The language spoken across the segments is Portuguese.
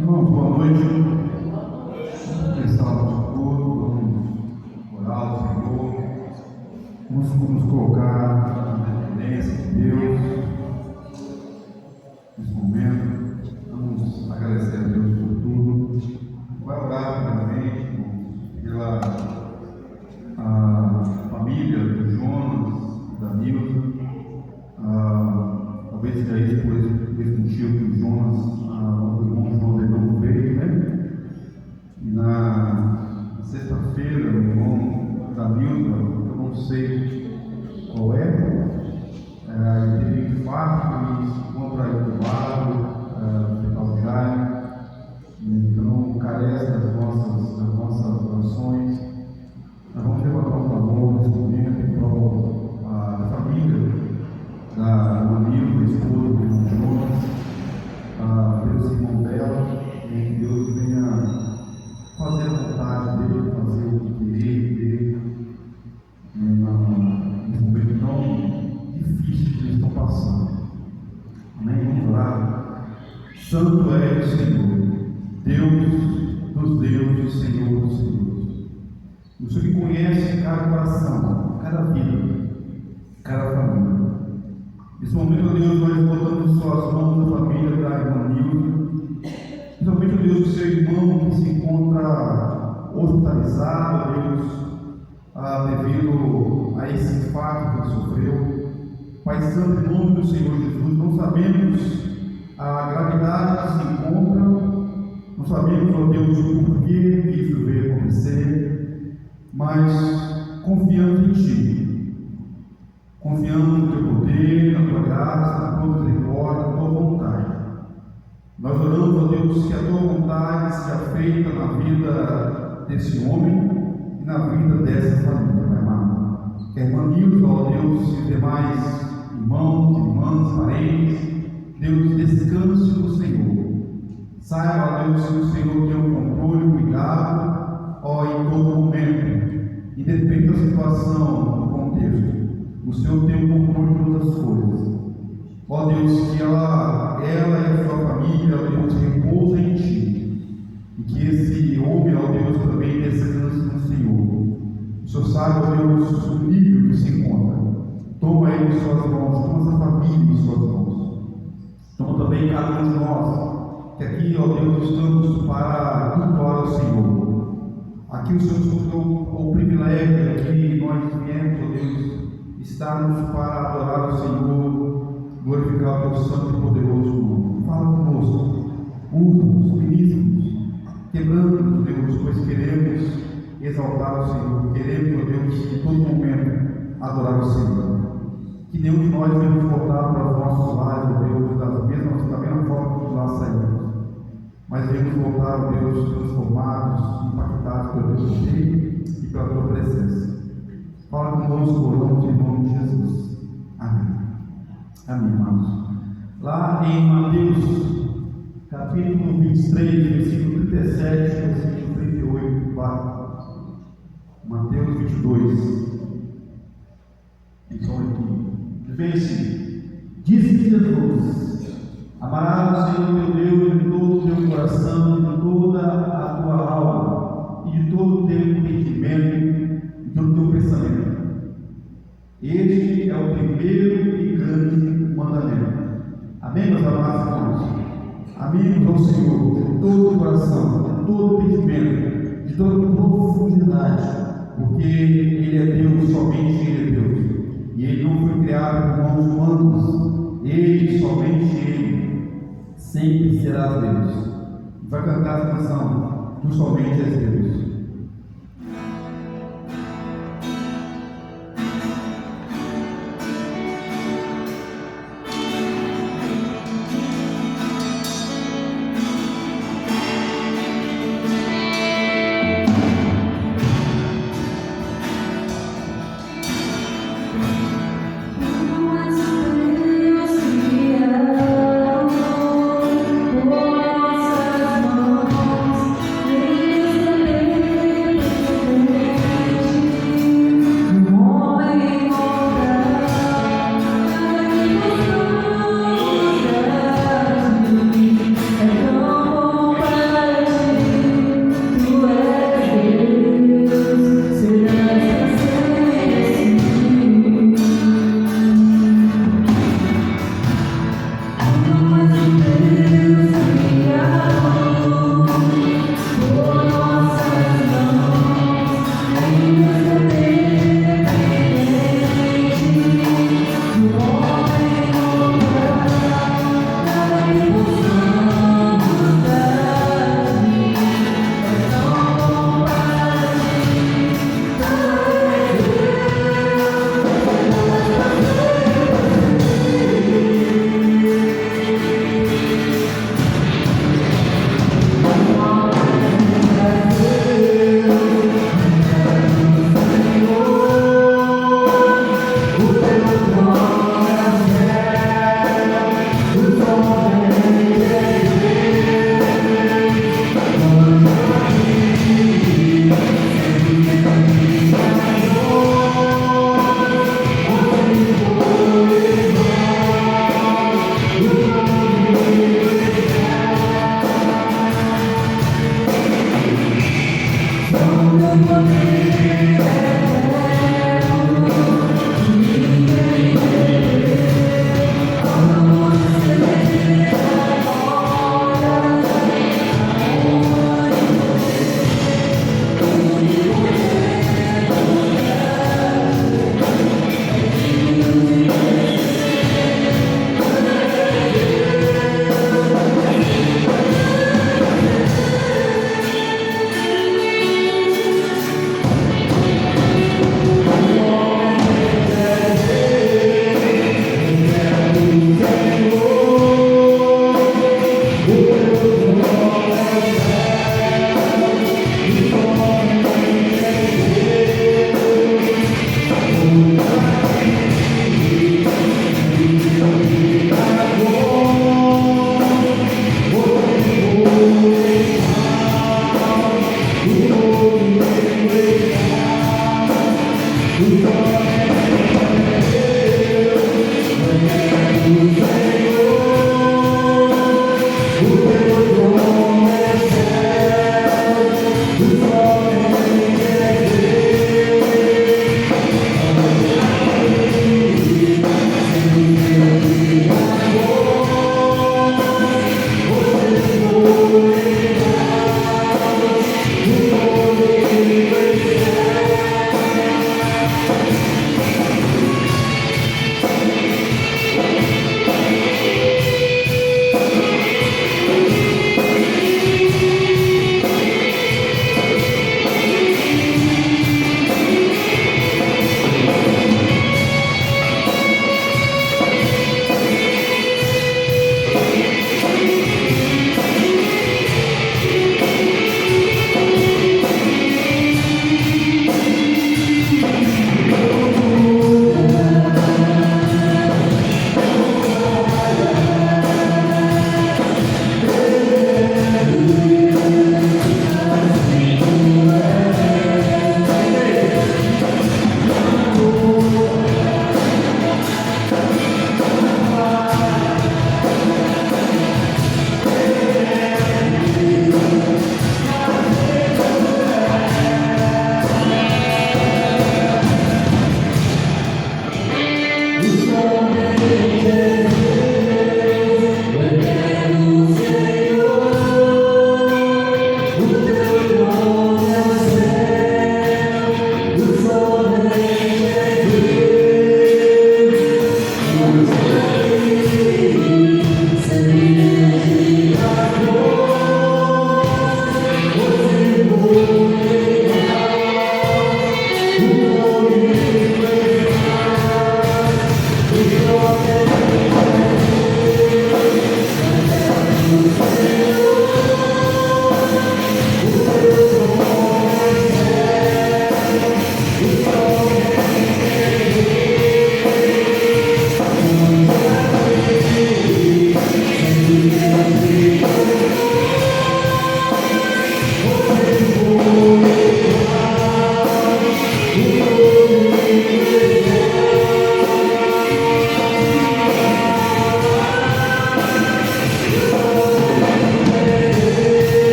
Irmãos, boa noite. Vamos começar o nosso culto, vamos orar ao Senhor, vamos nos colocar na dependência de Deus nesse momento. Vamos agradecer a Deus por tudo. Vai orar primeiramente pela família do Jonas, da Nilza. Talvez seja isso por esse motivo que o Jonas, o irmão Jonas não veio, né? E na sexta-feira, o irmão da Nilza, eu não sei qual ele teve um infarto e se encontra entubado no Hospital de Jaime. Então, carece das nossas orações. Nós vamos levantar um clamor nesse momento em prol da família da Nilza, da esposa do irmão Jonas, Deus irmão dela, e que Deus venha fazer a vontade dele, fazer o querer dele, nesse momento tão difícil que eles estão passando. Amém? Vamos orar. Santo é o Senhor, Deus dos deuses, Senhor dos senhores. O Senhor que conhece cada coração, cada vida, cada família. Nesse momento, Deus, nós botamos em suas mãos a família da irmã Nilza, principalmente, Deus, o seu irmão que se encontra hospitalizado, Deus, devido a esse infarto que ele sofreu. Pai Santo, em nome do Senhor Jesus, não sabemos a gravidade que se encontra, não sabemos, ó Deus, o porquê que isso veio acontecer, mas confiando em Ti. Confiando no Teu poder, na Tua graça, na Tua misericórdia, na Tua vontade. Nós oramos, ó Deus, que a Tua vontade seja feita na vida desse homem e na vida dessa família, Pai amado. Que a irmã Nilza, ó Deus, e os demais irmãos, irmãs, parentes, Deus, descanse no Senhor. Saiba, ó Deus, que o Senhor tem o controle, o cuidado, ó, em todo momento, independente da situação, do contexto. O Senhor tem o controle de todas as coisas. Ó Deus, que ela e a sua família, ó Deus, repousem em Ti. E que esse homem, ó Deus, também descanse no Senhor. O Senhor sabe, ó Deus, o nível que se encontra. Toma ele em suas mãos, toma essa família em suas mãos. Toma também cada um de nós, que aqui, ó Deus, estamos para cultuar ao Senhor. Aqui o Senhor nos deu o privilégio de nós viemos, ó Deus, estarmos para adorar o Senhor, glorificar o Teu santo e poderoso nome. Fala conosco, usa-nos, ministra-nos, quebrando-nos, Deus, pois queremos exaltar o Senhor, queremos, ó Deus, em todo momento adorar o Senhor. Que nenhum de nós venhamos voltar para os nossos lares, ó Deus, da mesma forma que lá saímos, mas venhamos voltar, ó Deus, transformados, impactados pelo Teu poder e pela Tua presença. Fala conosco, oramos em nome de Jesus. Amém. Amém, irmãos. Lá em Mateus, capítulo 23, versículo 37, versículo 38, Mateus 22. Então, aqui. Vem assim: disse Jesus: amarás o Senhor teu Deus de todo o teu coração, de toda a tua alma e de todo o teu entendimento, do teu pensamento. Este é o primeiro e grande mandamento. Amém, meus amados irmãos? Amigos ao Senhor, de todo o coração, de todo o entendimento, de toda a profundidade, porque Ele é Deus, somente Ele é Deus. E Ele não foi criado por mãos humanas. Ele, somente Ele, sempre será Deus. Vai cantar a canção: Tu somente és Deus. Nossas mãos,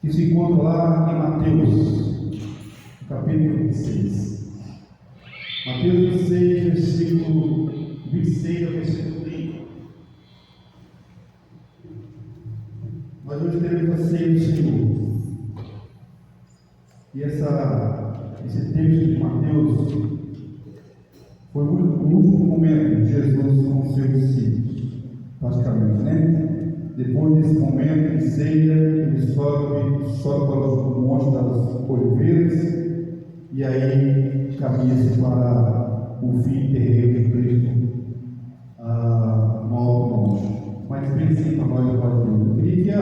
que se encontra lá em Mateus, capítulo 26. Mateus 26, versículo 26 ao versículo 30. Nós hoje teremos a ceia do Senhor. E esse texto de Mateus foi o último momento de Jesus com os seus discípulos, praticamente, né? Depois desse momento de ceia, ele sobe para o Monte das Oliveiras e aí caminha-se para o fim terreno de Cristo no alto monte. Mas pense para nós, eu queria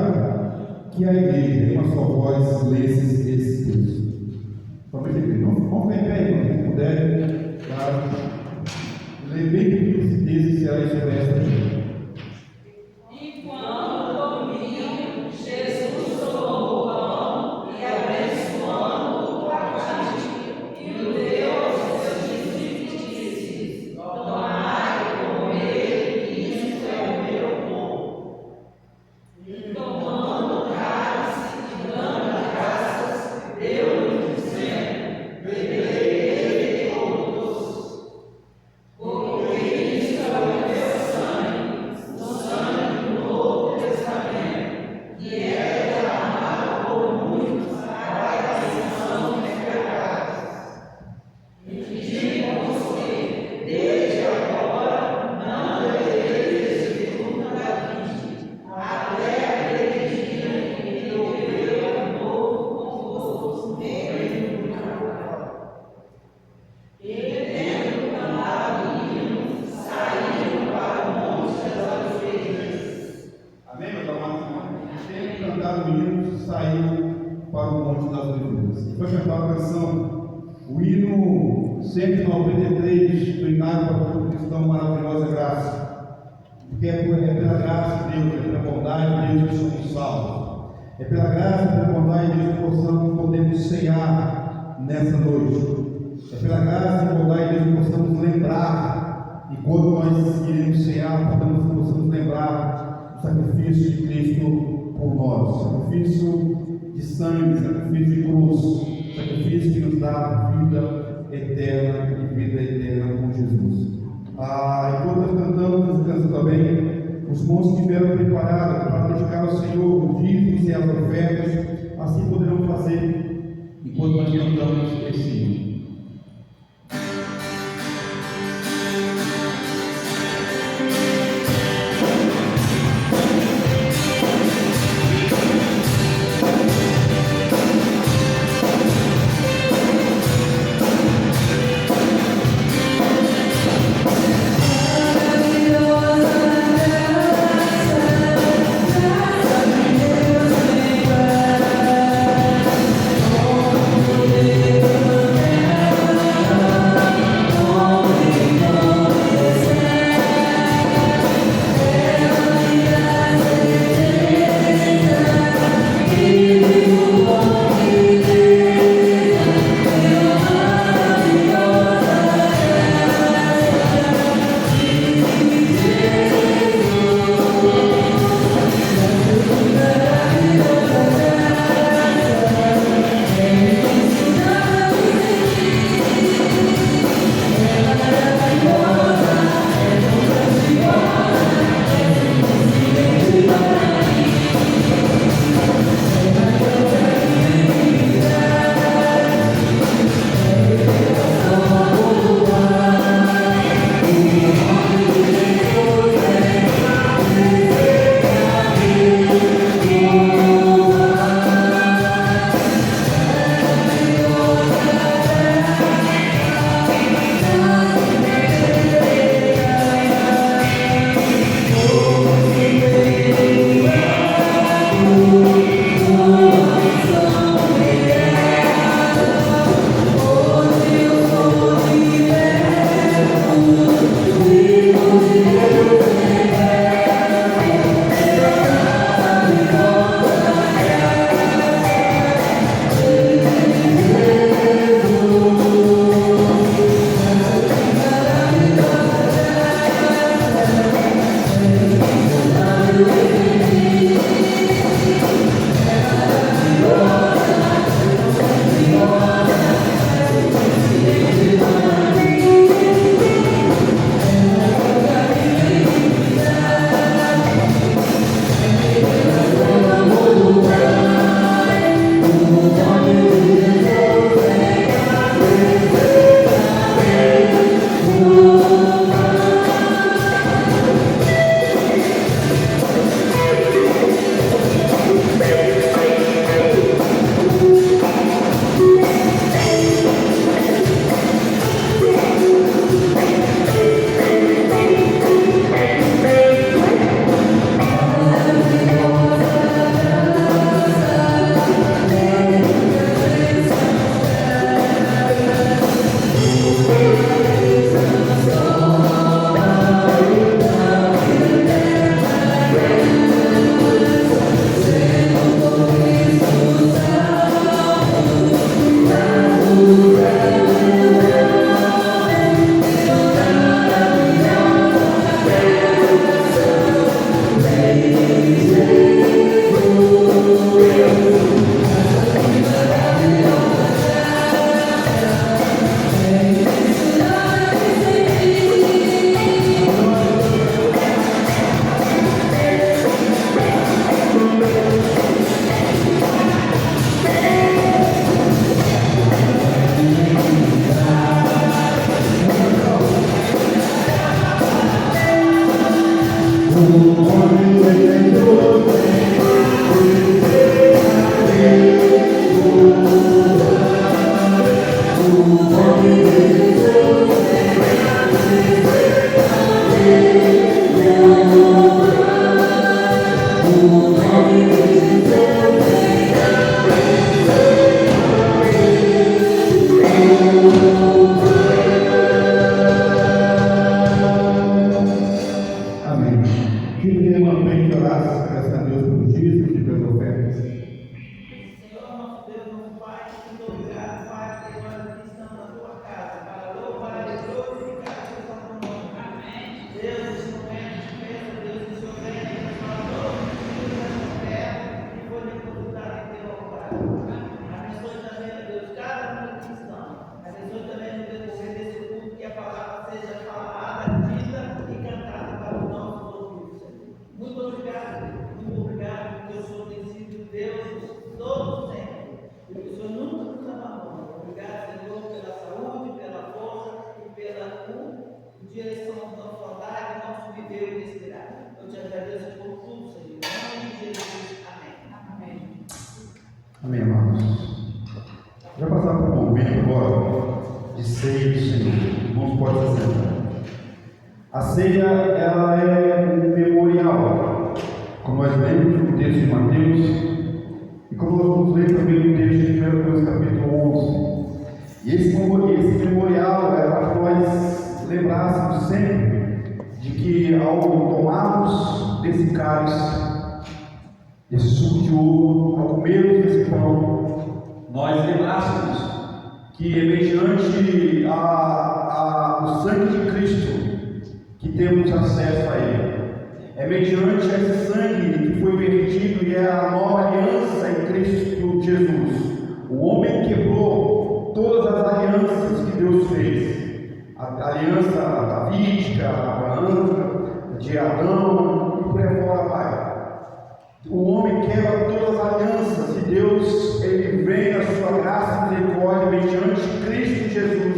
que a igreja, em uma só voz, lesse esse texto. Talvez ele vamos ver aí, quando puder, ler bem comigo esse texto e será sobre esta gente. Foi cantar a canção, o hino 193 do Inário para o Cristão Maravilhosa Graça, porque é pela graça de Deus, é pela bondade de Deus que somos salvos, é pela graça e pela bondade de Deus que podemos ceiar nessa noite, é pela graça e bondade de Deus que possamos lembrar, e quando nós iremos ceiar, possamos lembrar do sacrifício de Cristo por nós, sacrifício de sangue, sacrifício de cruz, sacrifício que nos dá vida eterna e vida eterna com Jesus. Enquanto nós cantamos essa canção também, os moços tiveram preparado para dedicar ao Senhor os dízimos e as ofertas, assim poderão fazer enquanto nós cantamos esse hino. amados. Vai passar por um momento agora de ceia do Senhor. Irmãos, pode se sentar. A ceia, ela é um memorial, como nós lemos no texto de Mateus, e como nós vamos ler também no texto de 1 Coríntios capítulo 11. E esse memorial é para que nós lembrássemos sempre de que ao tomarmos desse cálice, desse suco de uva, ao comermos desse pão, nós lembrássemos que é mediante o sangue de Cristo que temos acesso a Ele. É mediante esse sangue que foi vertido e é a nova aliança em Cristo Jesus. O homem quebrou todas as alianças que Deus fez. A aliança davídica, abraâmica, de Adão e por aí fora vai. O homem quebra todas as alianças e Deus, Ele vem na sua graça e misericórdia mediante Cristo Jesus.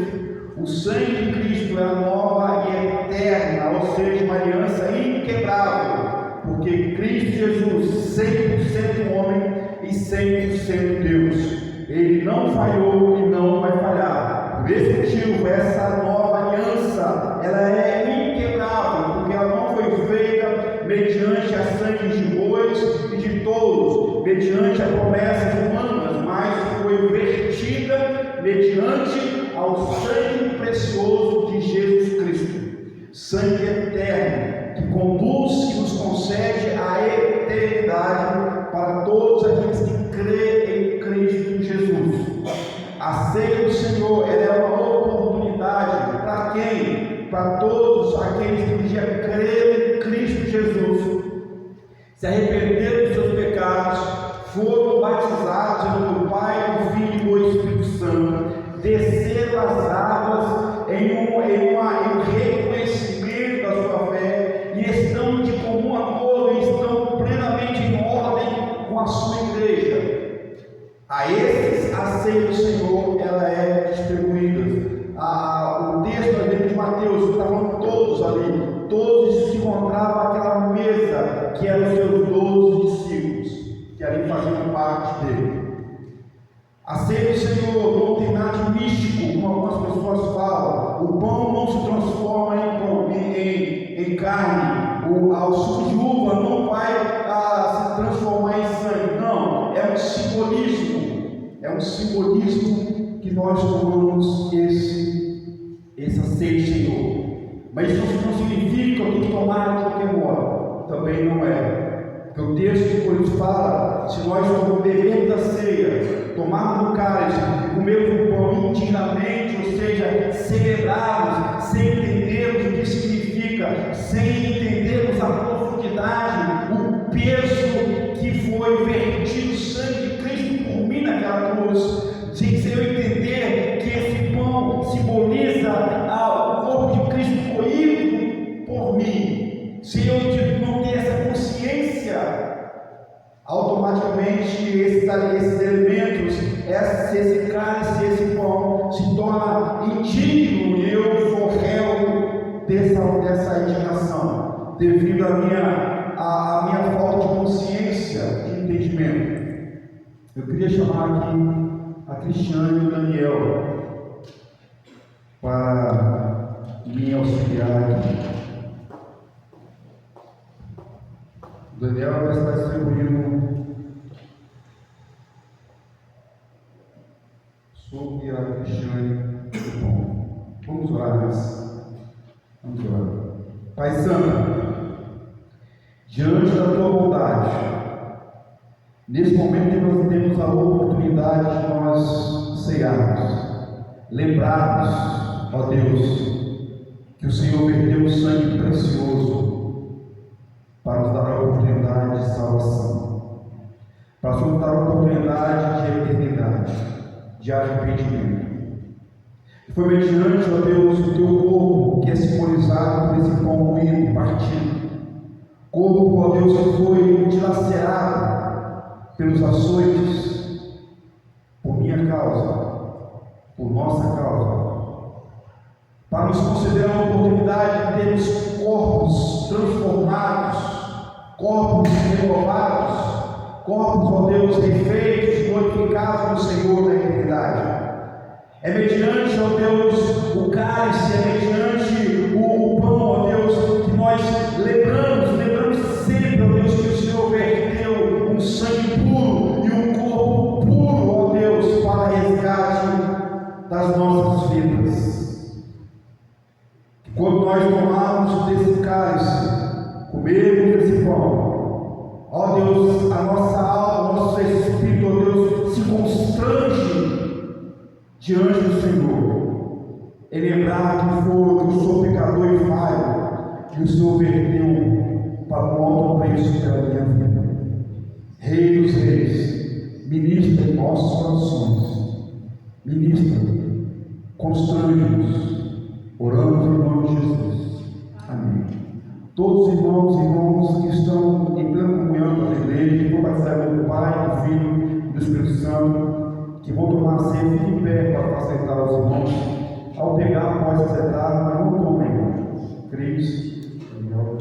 O sangue de Cristo é a nova e eterna, ou seja, uma aliança inquebrável, porque Cristo Jesus, 100% homem e 100% Deus, Ele não falhou e não vai falhar. Por esse motivo, essa nova aliança, ela é inquebrável, porque ela não foi feita mediante a sangue de bois e de touros, mediante a promessas humanas, mas foi vertida mediante ao sangue precioso de Jesus Cristo, sangue eterno, que conduz e nos concede a eternidade para todos aqueles que creem em Cristo Jesus. A ceia do Senhor, ela é uma oportunidade para quem? Para todos aqueles que um dia creem em Cristo Jesus, se arrependeram dos seus pecados, foram batizados em nome do Pai, do Filho e do Espírito Santo, desceram as águas em um reconhecimento da sua fé e estão de comum acordo e estão plenamente em ordem com a sua igreja. A esses, a ceia do Senhor, ela é distribuída. O texto ali de Mateus, estavam todos ali, todos se encontravam àquela mesa que eram os seus 12 discípulos, que ali faziam parte dele. A ceia do Senhor não tem nada de místico, como algumas pessoas falam. O pão não se transforma em carne, o suco de uva não vai se transformar em sangue. Não, é um simbolismo que nós tomamos essa ceia do Senhor. Mas isso não significa que tem que tomar de qualquer modo, também não é. Porque o texto de Coríntios fala: se nós bebermos da ceia, tomarmos do cálice e comermos o pão indignamente, ou seja, celebrarmos, sem entendermos o que significa, sem entendermos a profundidade, o peso que foi vertido o sangue de Cristo por mim naquela cruz, sem eu entender que esse pão simboliza o corpo de Cristo moído por mim, se eu não ter essa consciência, automaticamente esses elementos, esse cálice, esse pão se torna indigno e eu sou réu dessa indignação, devido à minha falta de consciência, de entendimento. Eu queria chamar aqui a Cristiane e o Daniel para me auxiliar aqui. O Daniel vai estar distribuindo sobre a Cristiane do pão. Vamos orar nessa. Vamos orar. Pai Santo, diante da tua bondade, nesse momento nós temos a oportunidade de nós cearmos, lembrarmos, ó Deus, que o Senhor verteu o sangue precioso para nos dar a oportunidade de salvação, para nos dar a oportunidade de eternidade, de arrependimento. Foi mediante, ó Deus, o teu corpo que é simbolizado por esse pão moído, partido, corpo, ó Deus, que foi dilacerado pelos açoites, por minha causa, por nossa causa, para nos conceder a oportunidade de termos corpos transformados, corpos renovados, corpos, ó Deus, refeitos, glorificados no Senhor da eternidade. É mediante, ó Deus, o cálice, é mediante o pão, ó Deus, que nós lembramos sempre, ó Deus, que o Senhor verteu um sangue puro e um corpo puro, ó Deus, para resgate das nossas vidas. Que quando nós tomarmos desse cálice, comermos desse pão, ó Deus, a nossa alma, o nosso espírito, ó Deus, se constrange diante do Senhor, e lembrar que eu sou pecador e falho, e o Senhor verteu para um alto preço pela minha vida. Rei dos reis, ministra em nossos corações, ministra, constrange-nos, oramos em nome de Jesus. Amém. Todos os irmãos e irmãs que estão em plena comunhão com a igreja, que vão batizar do Pai, do Filho e do Espírito Santo, que vão tomar a ceia, fiquem em pé para facilitar os irmãos. Ao pegar, após acertar, mas não tomem. Cristo, Senhor.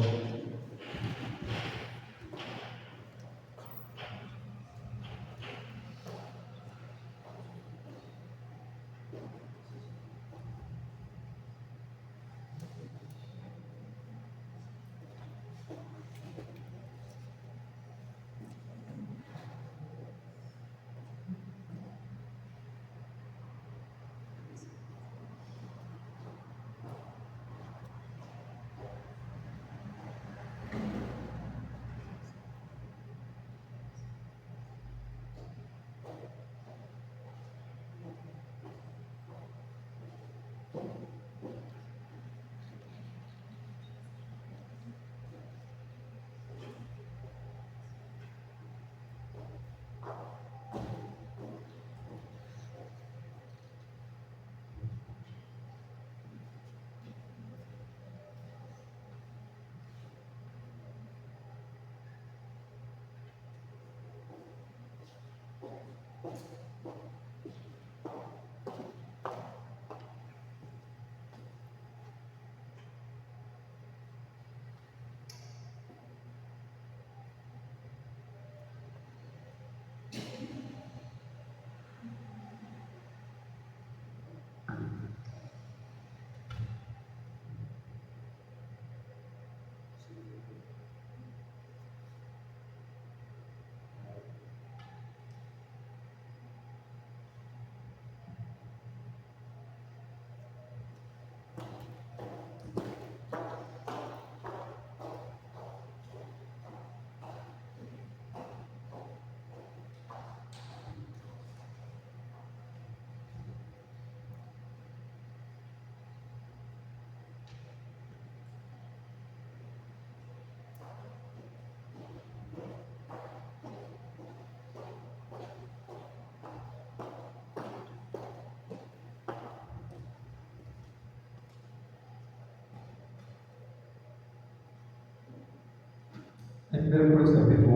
Em 1 Coríntios capítulo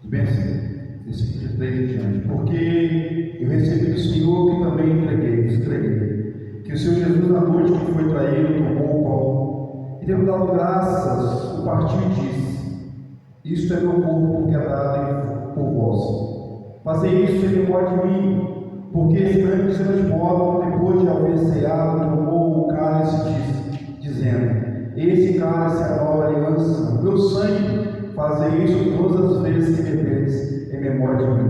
11, bem assim, versículo de 3 em diante. Porque eu recebi do Senhor que também escrevi, que o Senhor Jesus, na noite que foi traído, tomou o pão, e tendo dado graças, o partiu e disse: isto é meu corpo que é dado por vós. Fazei isso em memória de mim, porque semelhante modo, depois de haver ceado, tomou o cálice e disse, dizendo: esse cálice é a nova aliança, o meu sangue. Fazei isso todas as vezes que bebedes em memória de mim.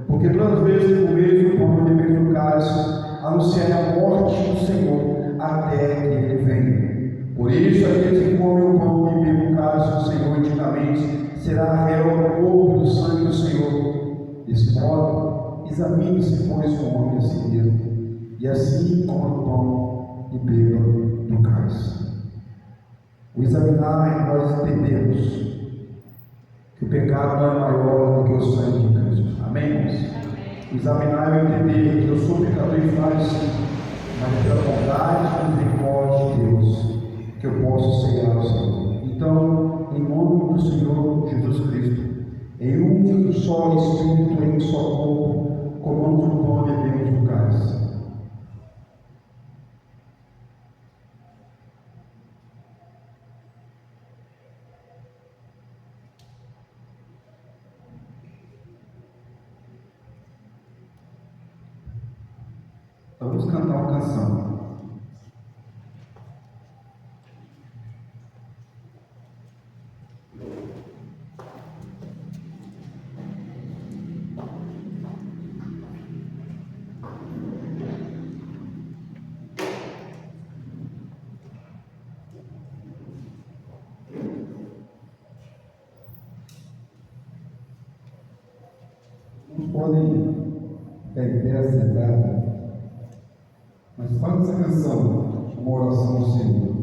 Porque todas as vezes que comeis o pão e bebeis o cálice, anunciai a morte do Senhor até que ele venha. Por isso, aquele que come o pão e bebe o cálice do Senhor indignamente será réu do corpo e do sangue do Senhor. Desse modo, examine-se, pois, o homem a si mesmo, e assim coma o pão e beba do cálice. O examinar é nós entendemos que o pecado não é maior do que o sangue de Cristo. Amém, irmãos? O examinar é entender que eu sou pecador e falho, sim, mas pela bondade e misericórdia de Deus que eu posso ceiar ao Senhor. Então, em nome do Senhor Jesus Cristo, em um só Espírito, em um só corpo, comamos o pão e bebemos o cálice. Vamos cantar uma canção. Podem ficar em pé, sentada, mas faz essa canção, uma oração ao Senhor.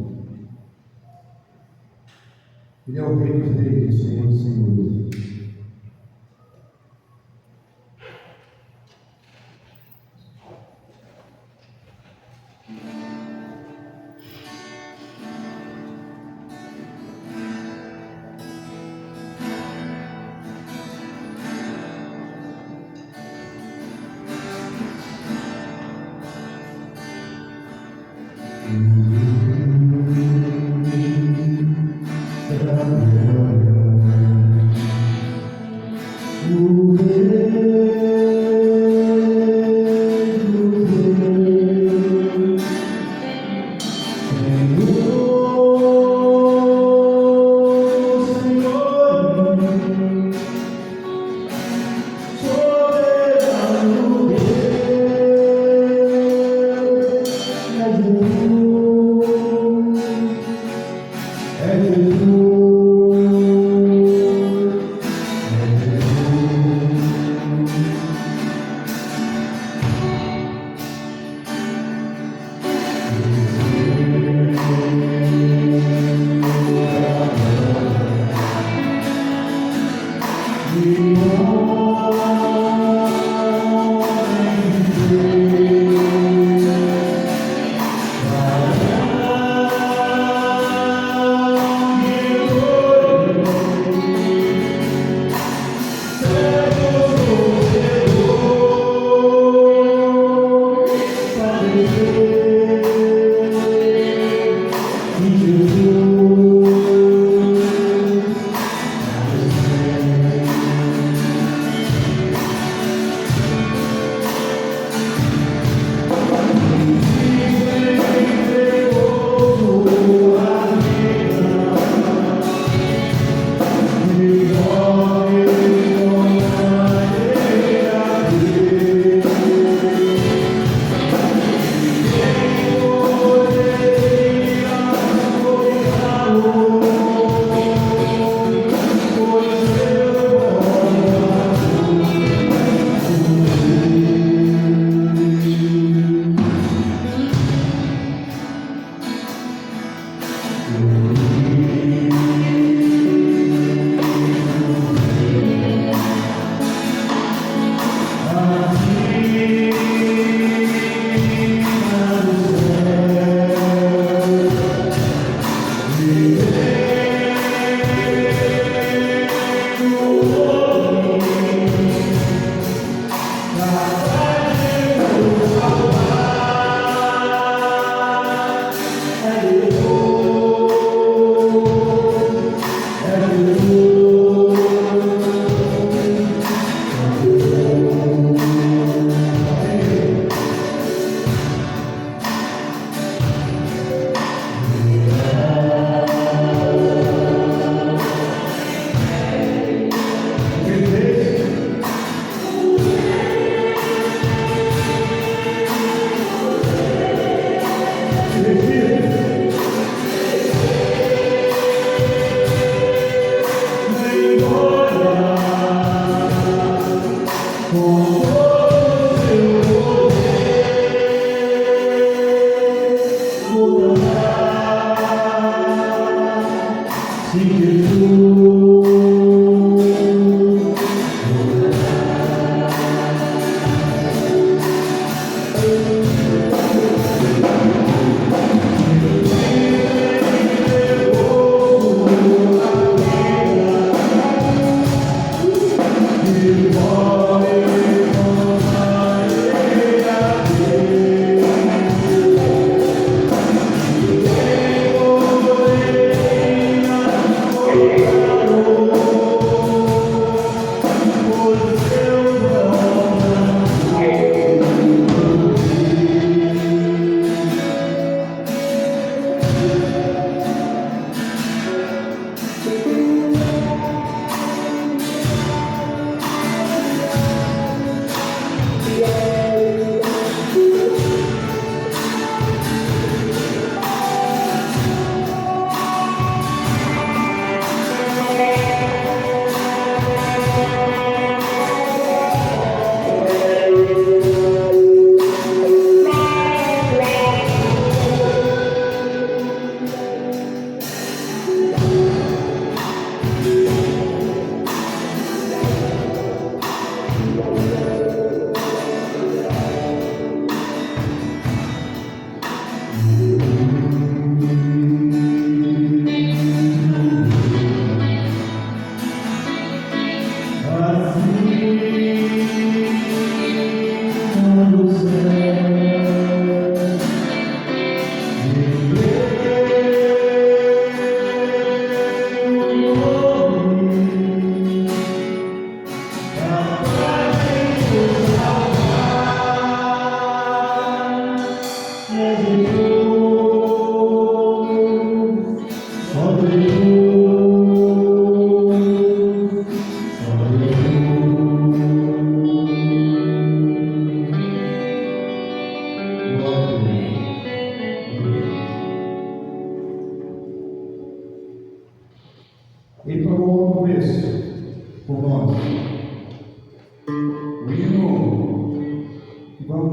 Ele é o Rei dos Reis, o Senhor dos Senhores.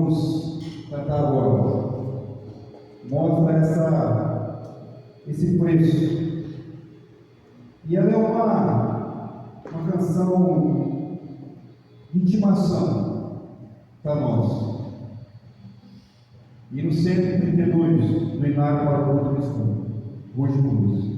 vamos cantar agora mostra esse preço. E ela é uma canção de intimação para nós. E no 132 do Inário para o Outro Cristão, hoje conosco.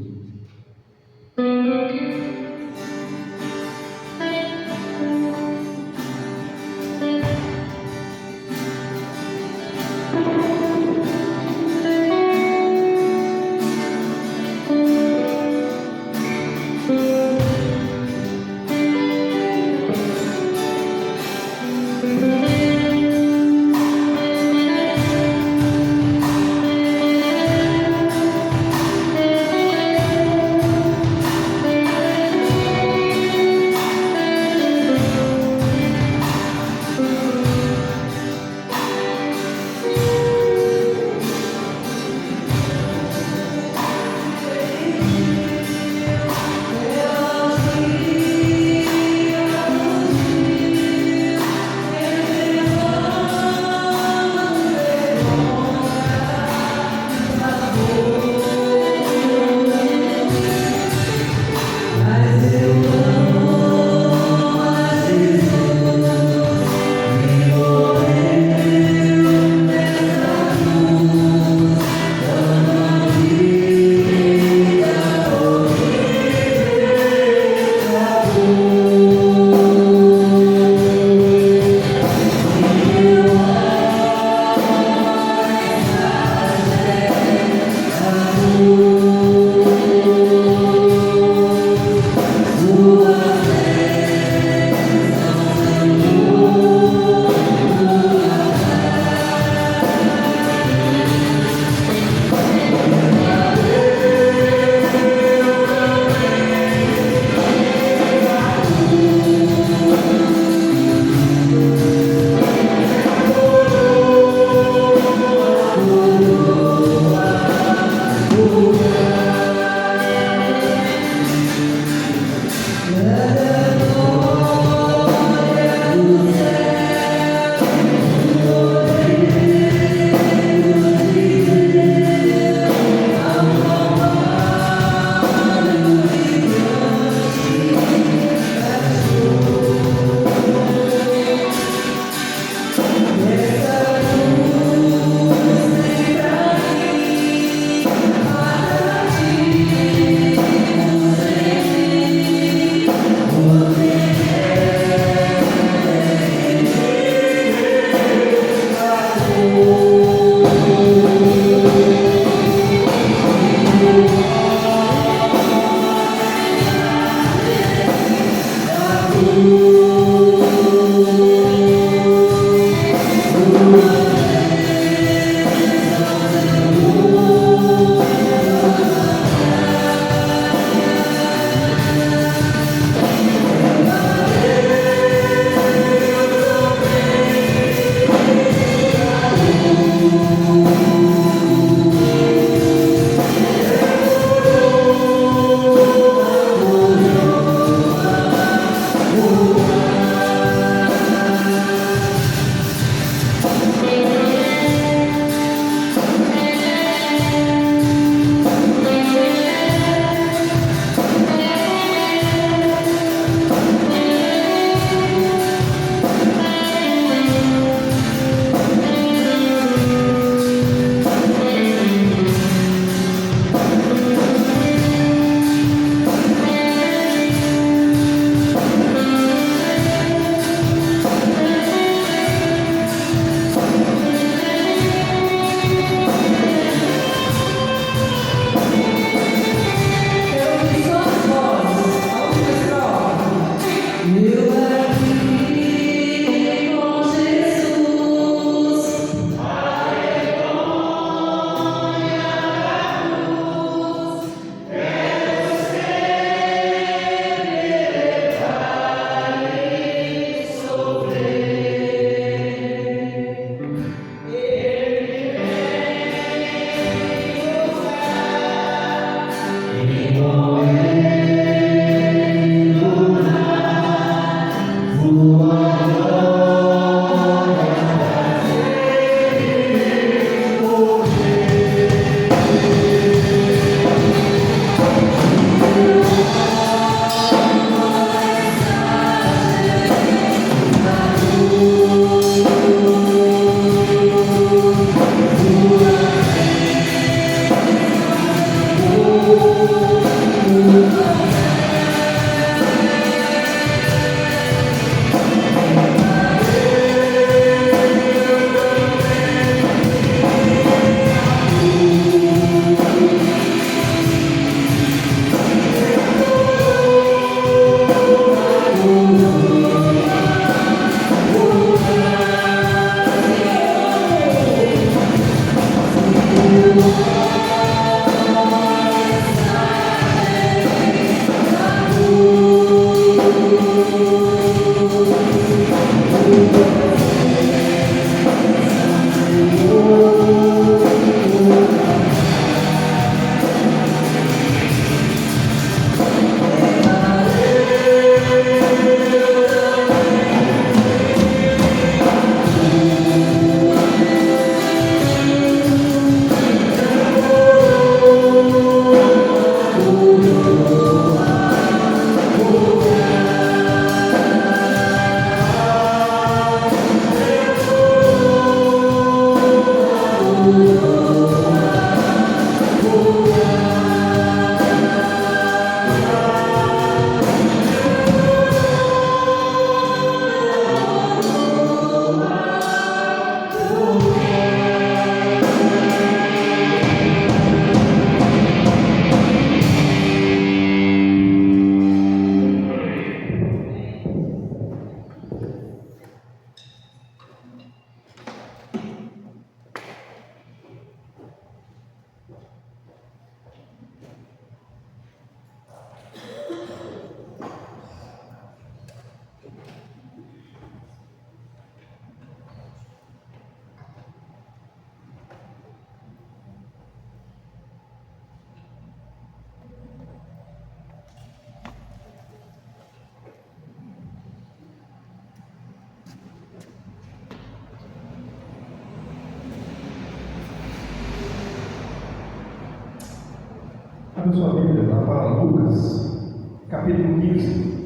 Abra sua Bíblia lá para Lucas, capítulo 15,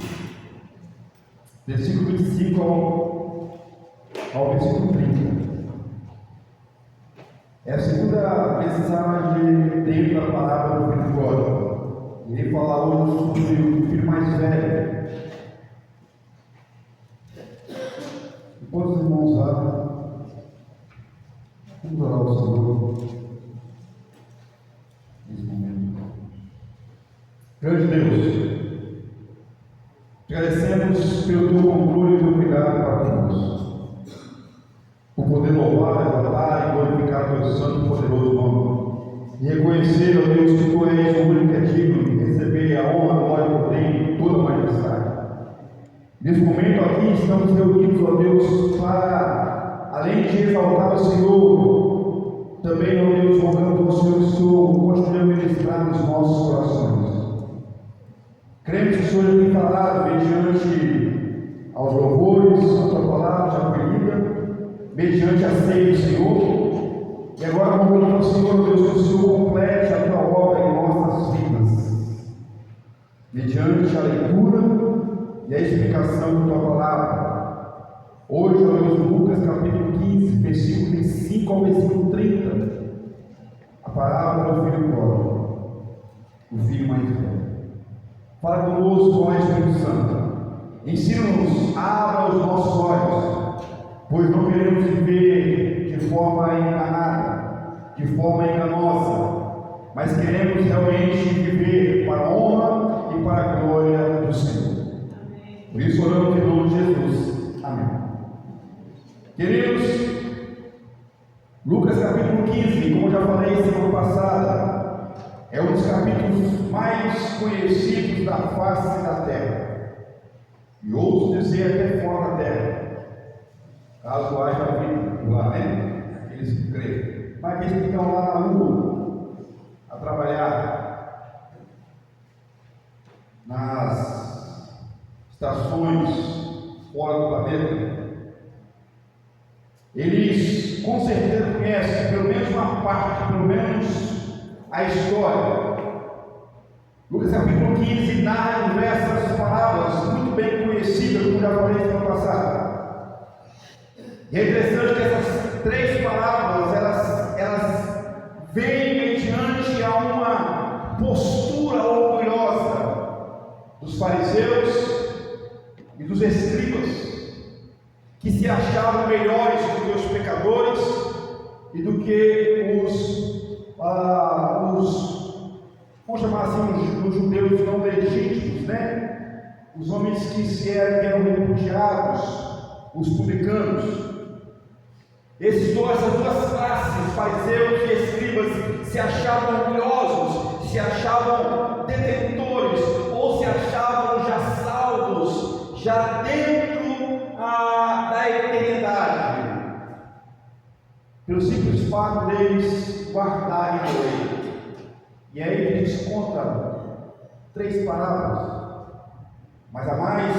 versículo 25 ao versículo 30. É a segunda mensagem dentro da palavra do filho pródigo. Ele fala hoje sobre o filho mais velho. Enquanto os irmãos abrem, vamos orar ao Senhor nesse momento. Grande Deus, te agradecemos pelo teu controle e teu cuidado para conosco, por poder louvar, adorar e glorificar o teu santo e poderoso nome, e reconhecer, ó Deus, que tu és o único que é digno de receber a honra, a glória, o poder e toda a majestade. Nesse momento aqui estamos reunidos, ó Deus, para, além de exaltar o Senhor, também, ó Deus, rogando ao Senhor que o Senhor continue a ministrar nos nossos corações. Cremos que o Senhor tem falado mediante aos louvores, a tua palavra já foi lida, mediante a ceia do Senhor, e agora rogamos ao Senhor, Deus, que o Senhor complete a tua obra em nossas vidas, mediante a leitura e a explicação da tua palavra. Hoje, ó Deus, Lucas capítulo 15, versículo 25 ao versículo 30, a palavra do filho pródigo, o filho mais velho. Fala conosco, ó Espírito Santo. Ensina-nos, abra os nossos olhos, pois não queremos viver de forma enganada, de forma enganosa, mas queremos realmente viver para a honra e para a glória do Senhor. Por isso oramos em nome de Jesus. Amém. Queridos, Lucas capítulo 15, como já falei semana passada, é um dos capítulos mais conhecidos da face da terra, e ouso dizer até fora da terra, caso haja vida lá, né? Aqueles que creem, mas aqueles que estão lá na rua a trabalhar nas estações fora do planeta, eles com certeza conhecem pelo menos uma parte, pelo menos a história. Lucas capítulo 15 narra diversas parábolas muito bem conhecidas, como já falei semana passada. E é interessante que essas três parábolas elas vêm mediante a uma postura orgulhosa dos fariseus e dos escribas, que se achavam melhores do que os pecadores e do que vamos chamar assim, os judeus não legítimos, né? Os homens que eram refugiados, os publicanos. Essas duas classes, fariseus e escribas, se achavam orgulhosos, se achavam detentores, ou se achavam já salvos, já dentro da eternidade, pelo simples fato deles guardarem a lei. E aí a gente conta 3 parábolas, mas a mais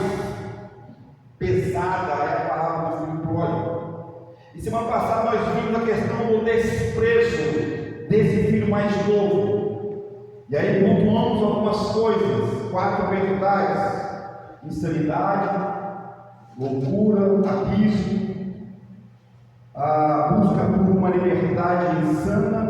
pesada é a parábola do filho pródigo. E semana passada nós vimos a questão do desprezo desse filho mais novo. E aí pontuamos algumas coisas, 4 verdades: insanidade, loucura, abismo, a busca por uma liberdade insana.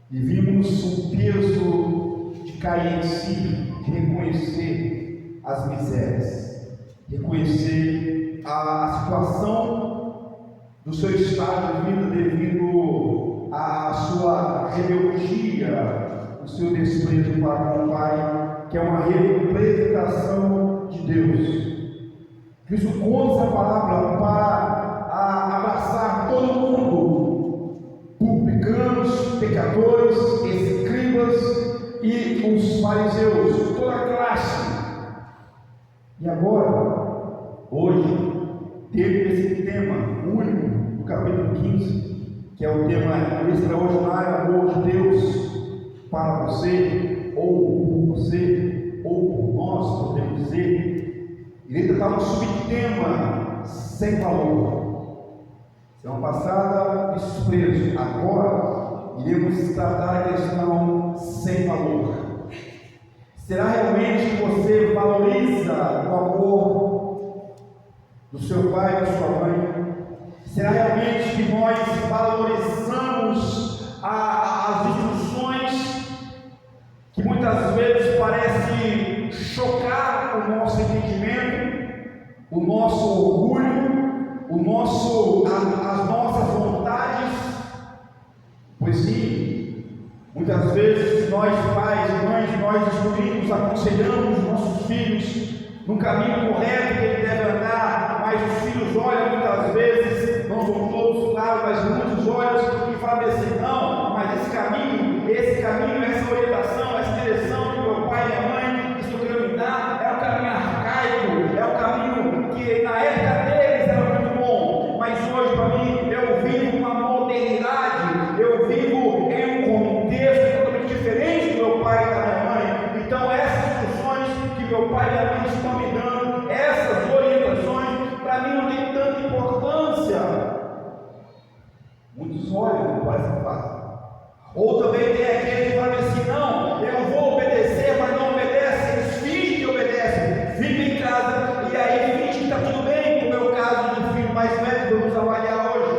E vimos o peso de cair em si, de reconhecer as misérias, reconhecer a situação do seu estado de vida devido à sua rebeldia, o seu desprezo para com o Pai, que é uma representação de Deus. Cristo conta essa palavra para abraçar todo mundo, publicanos, pecadores, escribas e os fariseus, toda a classe. E agora, hoje, dentro desse tema único do capítulo 15, que é o tema extraordinário amor de Deus para você, ou por você, ou por nós, podemos dizer, irei tratar um subtema sem valor. Semana passada, desprezo. Agora, iremos tratar a questão sem valor. Será realmente que você valoriza o amor do seu pai e da sua mãe? Será realmente que nós valorizamos as instruções que muitas vezes parecem chocar o nosso entendimento, o nosso orgulho, as nossas vontades? Pois sim, muitas vezes nós pais e mães, nós instruímos, aconselhamos os nossos filhos no caminho correto que ele deve andar, mas os filhos olham muitas vezes, não são todos, claro, mas muitos olham e falam assim: não, mas esse caminho, essa orientação, essa direção que meu pai e minha mãe estão querendo me dar, é um caminho arcaico, é um caminho que na época deles era muito bom, mas hoje para mim eu vivo uma modernidade, eu vivo em um contexto totalmente diferente do meu pai e da minha mãe. Então essas instruções que meu pai e minha mãe estão me dando, essas orientações, para mim não tem tanta importância. Muitos olham para essa fase. Ou também tem aqueles que falam assim: não, eu vou obedecer, mas não obedecem, eles fingem que obedecem, ficam em casa e aí fingem que está tudo bem, como é o caso do filho mais velho, vamos avaliar hoje.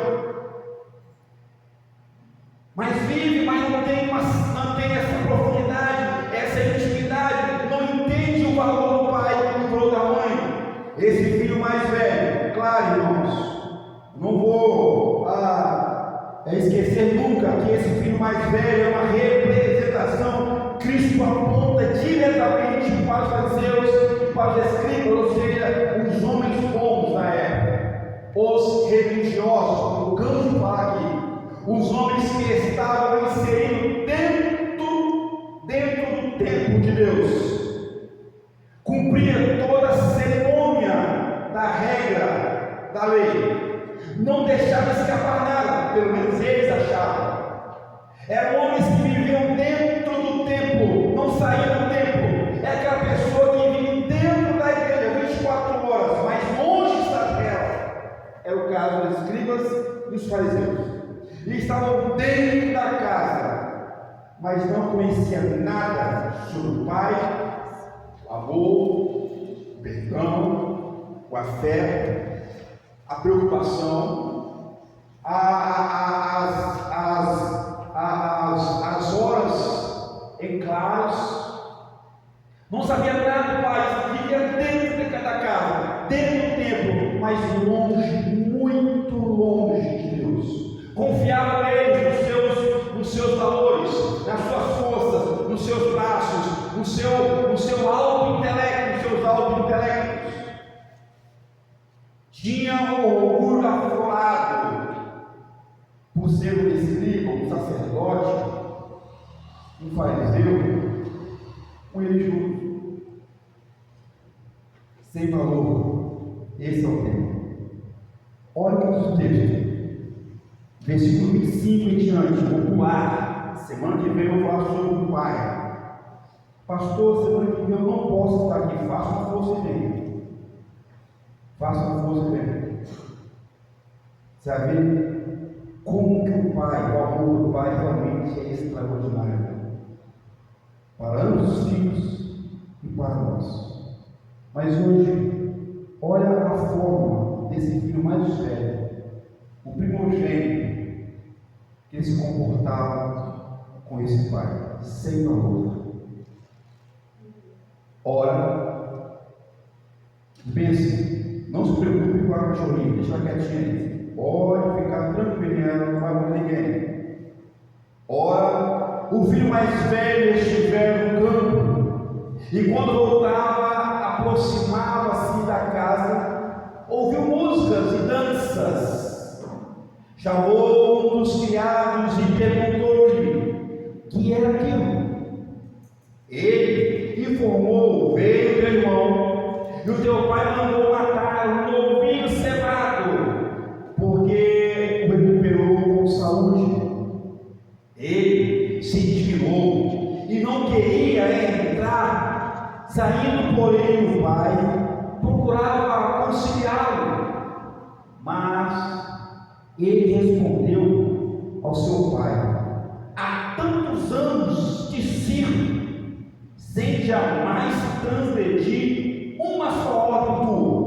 Mas vive, mas não tem essa profundidade, essa intimidade, não entende o valor do pai e o valor da mãe. Esse filho mais velho, claro, irmãos, não vou esquecer nunca que esse filho mais velho é uma representação. Cristo aponta diretamente para os fariseus e para os escribas, ou seja, os homens bons da época, os religiosos, no campo de falar aqui, os homens que estavam inseridos dentro do templo de Deus, cumpria toda a cerimônia da regra da lei, não deixava escapar nada, pelo menos eles achavam. Eram homens que viviam dentro do templo, não saíam do templo. É aquela pessoa que vive dentro da igreja 24 horas, mas longe está dela. Era o caso dos escribas e dos fariseus. E estavam dentro da casa, mas não conheciam nada sobre o Pai, o amor, o perdão, o afeto, a preocupação, as horas em claros. Não sabia nada do Pai, vivia dentro da casa, dentro do templo, mas longe, muito longe de Deus. Confiavam neles, nos seus valores, nas suas forças, nos seus braços, no seu auto-intelecto, nos seus auto-intelectos. Tinham o orgulho aflorado por ser um escriba, um sacerdote, um fariseu, um religioso, sem valor. Esse é o tema. texto. Versículo 25 em diante, vou pular. Semana que vem eu vou falar sobre o pai. Pastor, semana que vem eu não posso estar aqui. Faça uma força e venha. Faça uma força e venha. Você vai ver como que o pai, o amor do pai realmente é extraordinário. Para ambos os filhos e para nós. Mas hoje, olha a forma desse filho mais velho, o primogênito, que ele se comportava com esse pai, sem valor. Ora, pense, não se preocupe com a cachorrinha, deixa ela quietinha aí. Pode ficar tranquilo, não vai morrer ninguém. Ora, o filho mais velho estivera no campo, e quando voltava, aproximava-se da casa, ouviu músicas e danças. Chamou um dos criados e perguntou-lhe: que era aquilo? Ele informou: veio teu irmão, e o teu pai mandou matar um novilho cevado, porque o recuperou com saúde. Ele se indignou e não queria entrar. Saindo, porém, o pai procurava conciliá-lo, mas ele respondeu ao seu pai: há tantos anos te sirvo, sem jamais transgredir uma só ordem tua,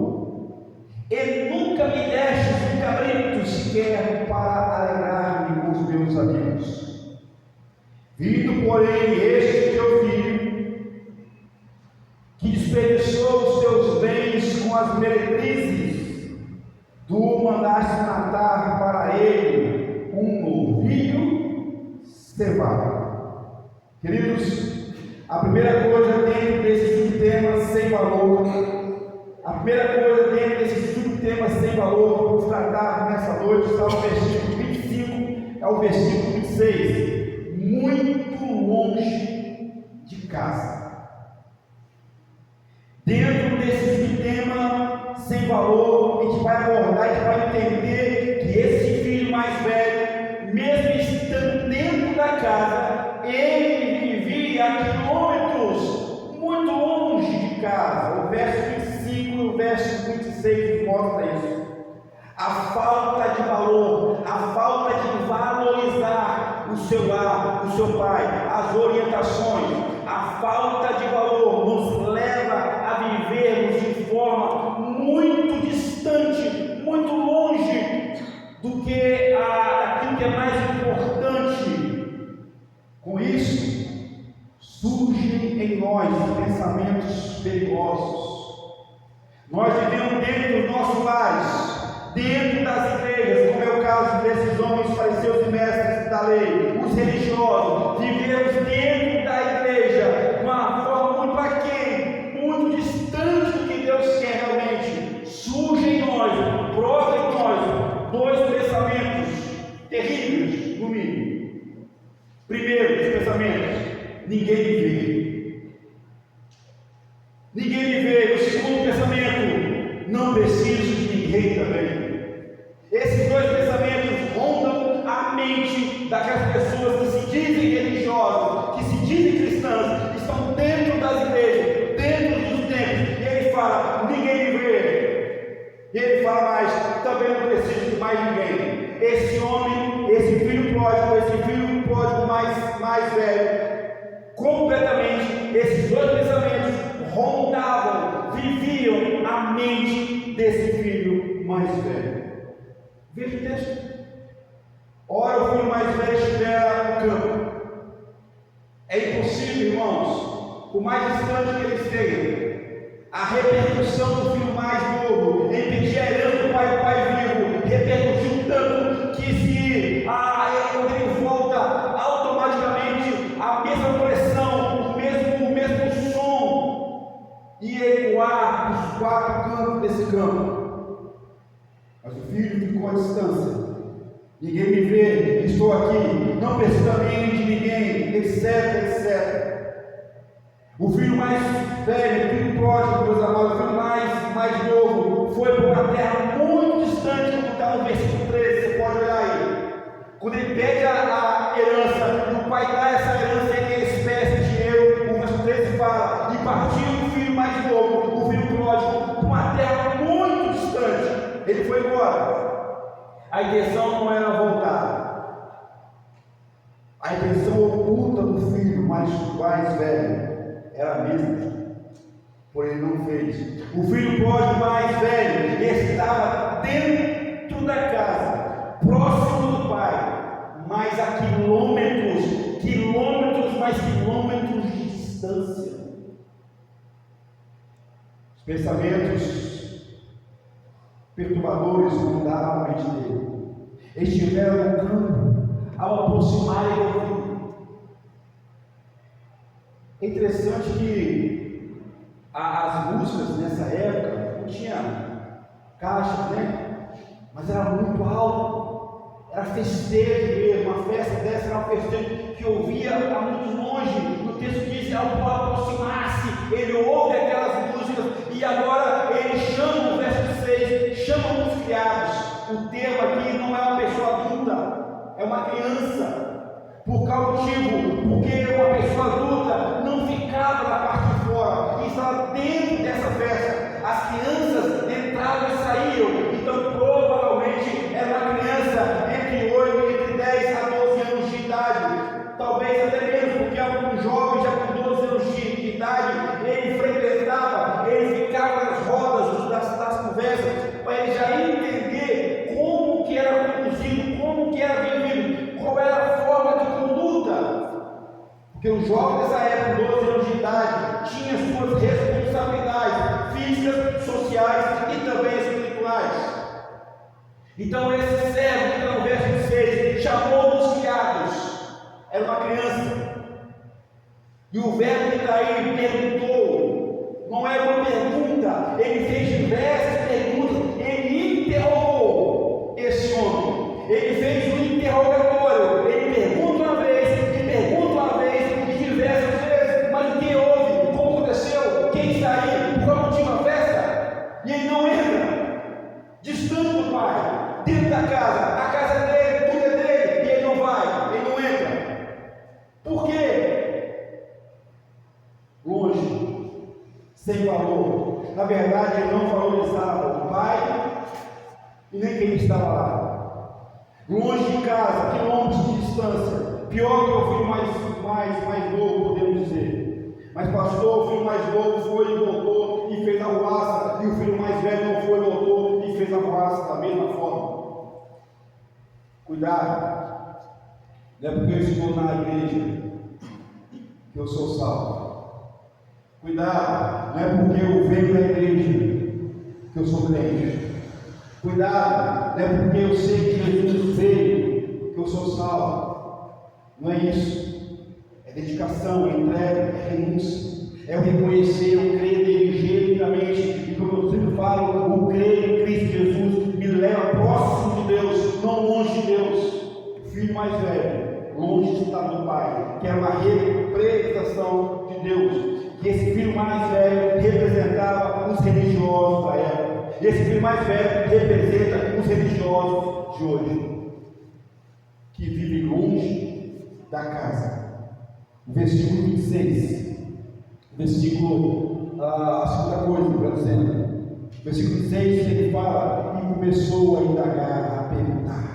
e nunca me destes um cabrito sequer para alegrar-me com os meus amigos. Vindo, porém, este teu filho, que desperdiçou os teus bens com as meretrizes, tu mandaste matar para ele um novilho cevado. Queridos, a primeira coisa dentro desse subtema sem valor, a primeira coisa dentro desse subtema sem valor que vamos tratar nessa noite está no versículo 25, é o versículo 26. Muito longe de casa. Dentro desse subtema sem valor, a gente vai abordar, a gente vai entender que esse filho mais velho, mesmo estando dentro da casa, ele vivia a quilômetros muito longe de casa. O verso 25 e o verso 26 mostra isso. A falta de valor, a falta de valorizar o seu lar, o seu pai, as orientações, a falta de valor nos leva a vivermos de forma muito distante, muito longe do que aquilo que é mais importante. Com isso, surgem em nós pensamentos perigosos. Nós vivemos dentro dos nossos lares, dentro das igrejas, como é o caso desses homens fariseus e mestres da lei, os religiosos. Vivemos dentro da igreja de uma forma muito aquém, muito distante do que Deus quer realmente. Surge em nós, brota em nós, dois pensamentos terríveis, no mínimo. Primeiro dos pensamentos: ninguém me vê. Ninguém me vê. O segundo pensamento: não preciso de ninguém também. Esses dois pensamentos rondam a mente daquelas pessoas que se dizem religiosas, que se dizem cristãs, estão dentro das igrejas, dentro dos templos, e ele fala: ninguém me vê. E ele fala mais: também não preciso de mais ninguém. Esse homem, esse filho pródigo mais velho, completamente, esses dois pensamentos rondavam, viviam a mente desse filho mais velho. Veja o texto. Ora, o filho mais velho estiver no campo. É impossível, irmãos, por mais distante que ele esteja, a repercussão do filho mais novo em pedir a herança do pai vivo repercutiu tanto que quando ele volta, automaticamente a mesma pressão, o mesmo som ia ecoar nos quatro cantos desse campo. Mas o filho ficou à distância. Ninguém me vê, estou aqui, não preciso também de ninguém, etc. O filho mais velho, o filho pródigo, meus amados, o filho mais novo, foi para uma terra muito distante, como está no versículo 3. Quando ele pede a herança, e o pai dá essa herança, ele tem espécie de dinheiro, o verso 13 fala, e partiu o filho mais novo, o filho pródigo, para uma terra muito distante. Ele foi embora. A intenção não era voltar. A intenção oculta do filho mais velho era a mesma, porém ele não fez. O filho pródigo mais velho estava dentro da casa, próximo do pai, mas a quilômetros de distância. Os pensamentos perturbadores rondaram a mente dele. Eles estiveram no campo ao aproximarem do filho. É interessante que as músicas nessa época não tinha caixas, né? Mas era muito alto, era festejo mesmo. Uma festa dessa era um festejo que ouvia a muito longe. No texto diz: ao aproximar-se, ele ouve aquelas músicas, e agora ele chama, no verso 6, chama os criados. O termo aqui não é uma pessoa adulta, é uma criança. Por qual motivo? Porque uma pessoa adulta não ficava na parte de fora, e estava dentro dessa festa. As crianças entravam e saíam, então provavelmente era uma criança entre 10 a 12 anos de idade, talvez até menos, porque algum jovem já com 12 anos de idade, ele frequentava, ele ficava nas rodas das conversas, para ele já entender como que era conduzido, como que era vivido, qual era a forma de conduta. Porque o jovem dessa época, 12 anos de idade, tinha suas responsabilidades físicas, sociais e também espirituais. Então esse servo, que está no verso 6, chamou os criados, era uma criança, e o verbo que está aí perguntou, não é uma pergunta, ele fez diversas perguntas, ele interrogou esse homem, ele fez um interrogatório, ele pergunta uma vez, e pergunta uma vez, e diversas vezes, mas o que houve? Como aconteceu? Quem está aí? Por qual motivo a festa? E ele não entra, distante do pai, dentro da casa, a casa é dele, tudo é dele, e ele não vai, ele não entra. Por quê? Longe, sem valor. Na verdade, ele não valorizava o pai e nem quem estava lá. Longe de casa, quilômetros de distância. Pior que o filho mais novo, podemos dizer. Mas pastor, o filho mais novo foi e voltou e fez a arruaça, e o filho mais velho não foi e voltou e fez a arruaça da mesma forma. Cuidado, não é porque eu estou na igreja que eu sou salvo. Cuidado, não é porque eu venho da igreja que eu sou crente. Cuidado, não é porque eu sei que Jesus veio que eu sou salvo. Não é isso. É dedicação, é entrega, é renúncia. É o reconhecer, eu crer nele genuinamente. E como eu sempre falo, o crer em Cristo Jesus me leva próximo de Deus, não longe de Deus. O filho mais velho, longe de estar do pai, que é uma representação de Deus. E esse filho mais velho representava os religiosos da época. E esse filho mais velho representa os religiosos de hoje, que vivem longe da casa. O versículo 26, a segunda coisa, melhor dizendo, o versículo 6, ele fala, e começou a indagar, a perguntar.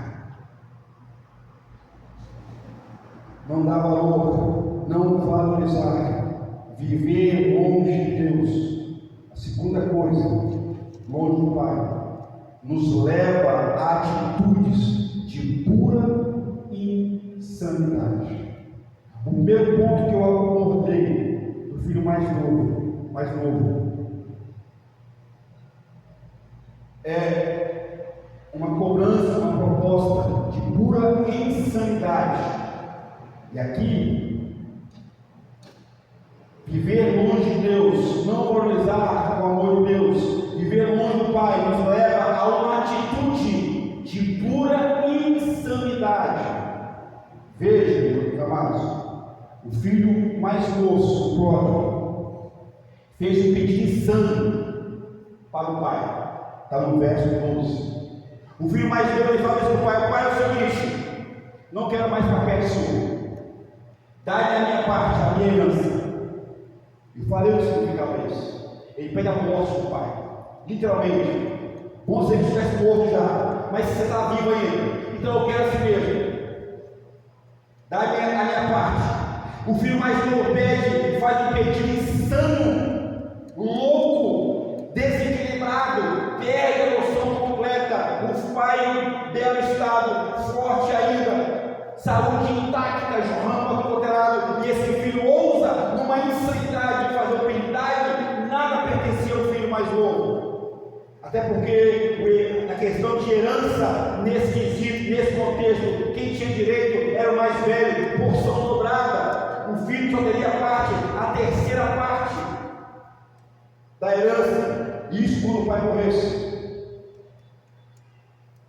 Não dar valor, não valorizar. Viver longe de Deus. A segunda coisa, longe do Pai, nos leva a atitudes de pura insanidade. O primeiro ponto que eu abordei do filho mais novo, é uma cobrança, uma proposta de pura insanidade. E aqui, viver longe de Deus, não valorizar o amor de Deus, viver longe do Pai, nos leva a uma atitude de pura insanidade. Veja, meus amados, o filho mais moço, o pródigo, fez um pedido insano para o pai. Está no verso 12. O filho mais velho fala isso para o pai: pai, é o seguinte, não quero mais ficar perto do Senhor. Dá-me a minha parte, a minha herança. E falei o que significava isso. Ele pede a morte do pai, literalmente. Bom se ele estivesse morto já, mas você está vivo ainda, então eu quero assim mesmo. Dá-me a minha parte. O filho mais novo pede, faz um pedido insano, louco, desequilibrado, perde a noção completa. O pai em belo estado, forte ainda, saúde intacta, jorrando apoderado, e esse filho ousa, numa insanidade de fazer penalidade, nada pertencia ao filho mais novo. Até porque na questão de herança, nesse contexto, quem tinha direito era o mais velho, porção dobrada. O filho só teria parte, a terceira parte da herança, isso quando o pai morresse.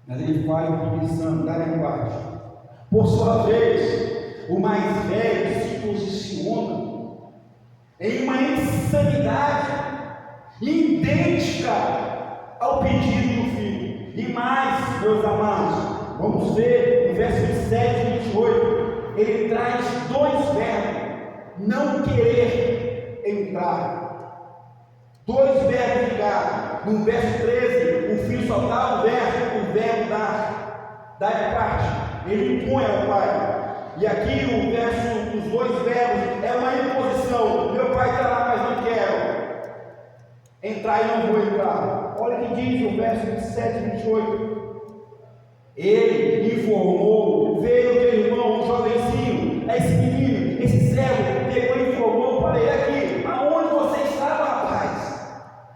Mas ele faz o pedido insano, dá a parte. Por sua vez, o mais velho se posiciona em uma insanidade idêntica ao pedido do filho. E mais, meus amados, vamos ver no verso 27 e 28, ele traz dois verbos: não querer entrar. Dois verbos ligados. No verso 13, o filho só dá o verbo dar. Dá a parte. Ele impõe ao pai. E aqui o verso, os dois verbos, é uma imposição. Meu pai está lá, mas não quero entrar e não vou entrar. Olha o que diz o verso 27 e 28. Ele informou, veio teu irmão, um jovencinho, esse menino, esse servo, pegou e informou para ele aqui: aonde você estava, rapaz?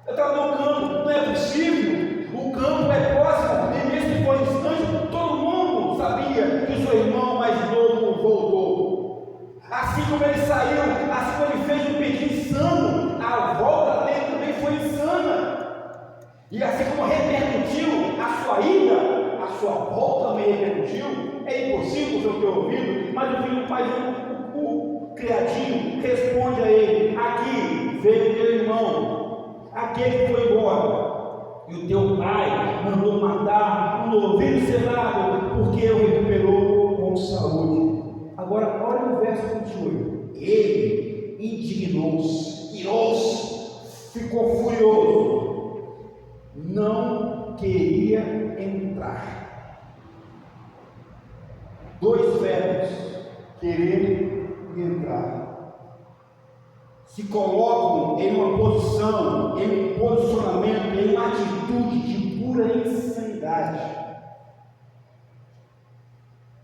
Eu estava no campo. Não é possível, o campo é próximo, e mesmo que for distante, todo mundo sabia que o seu irmão mais novo voltou. Assim como ele saiu, assim como ele fez um pedido insano, a volta dele também foi insana. E assim como repercutiu a sua ida, a sua volta também repercutiu. É impossível você ter ouvido, mas o filho faz o criadinho responde a ele: aqui veio teu irmão, aquele que foi embora, e o teu pai mandou matar um novilho cevado, porque o recuperou com saúde. Agora olha o verso 28. Ele indignou-se, irou-se, ficou furioso, não queria entrar. Dois verbos: querer e entrar. Se colocam em uma posição, em um posicionamento, em uma atitude de pura insanidade.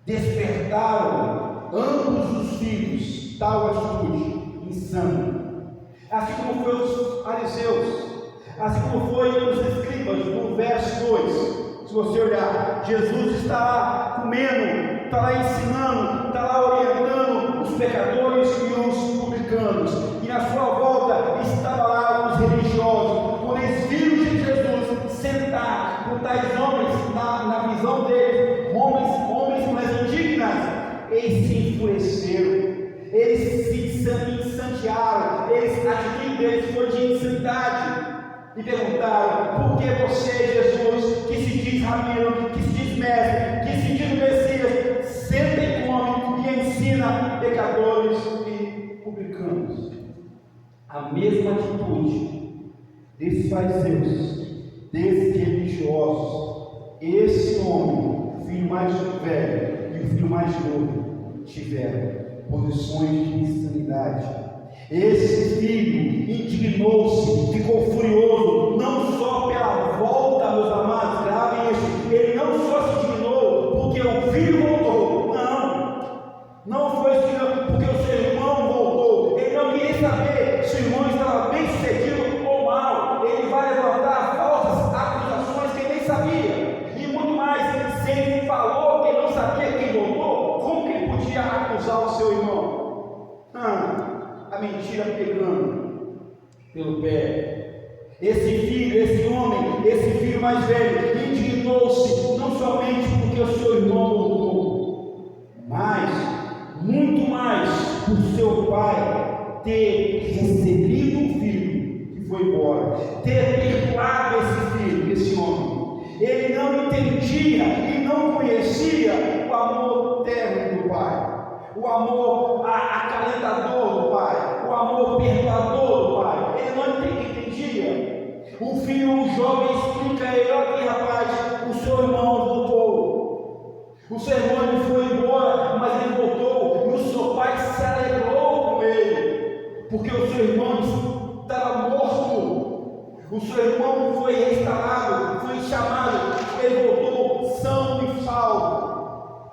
Despertaram ambos os filhos tal atitude insana. Assim como foi os fariseus, assim como foi os escribas, no verso 2. Se você olhar, Jesus está lá comendo, está lá ensinando, está lá orientando os pecadores e os publicanos, e na sua volta estavam lá os religiosos. Quando eles viram Jesus sentar com tais homens, na visão deles, homens mais indignas, eles se enfureceram, eles se insantearam, a atitude deles foi de insanidade. E perguntaram: por que você, Jesus, que se diz rabino, que se diz mestre, que se diz Messias, senta e come e ensina pecadores e publicanos? A mesma atitude desses fariseus, desses religiosos, esse homem, o filho mais velho e o filho mais novo, tiveram posições de insanidade. Esse filho indignou-se, ficou furioso, não só pela volta, meus amados, gravem isso, ele não só se indignou porque o filho voltou, não foi porque o seu irmão voltou, ele não queria saber se o irmão estava bem sucedido ou mal, ele vai levantar falsas acusações que ele nem sabia, e muito mais, se ele falou que ele não sabia quem voltou, como que ele podia acusar o seu irmão? A mentira pegando pelo pé. Esse filho, esse homem, esse filho mais velho, indignou-se não somente porque o seu irmão voltou, mas muito mais por seu pai ter recebido um filho que foi embora, ter perdoado esse filho, esse homem. Ele não entendia e não conhecia o amor terno Pai, o amor acalentador do Pai, o amor perdoador do Pai. Ele não entendia. O filho, um jovem, explica a ele: olha aqui, rapaz, o seu irmão voltou. O seu irmão foi embora, mas ele voltou, e o seu pai se alegrou com ele, porque o seu irmão estava morto. O seu irmão foi restaurado, foi chamado, ele voltou são e salvo,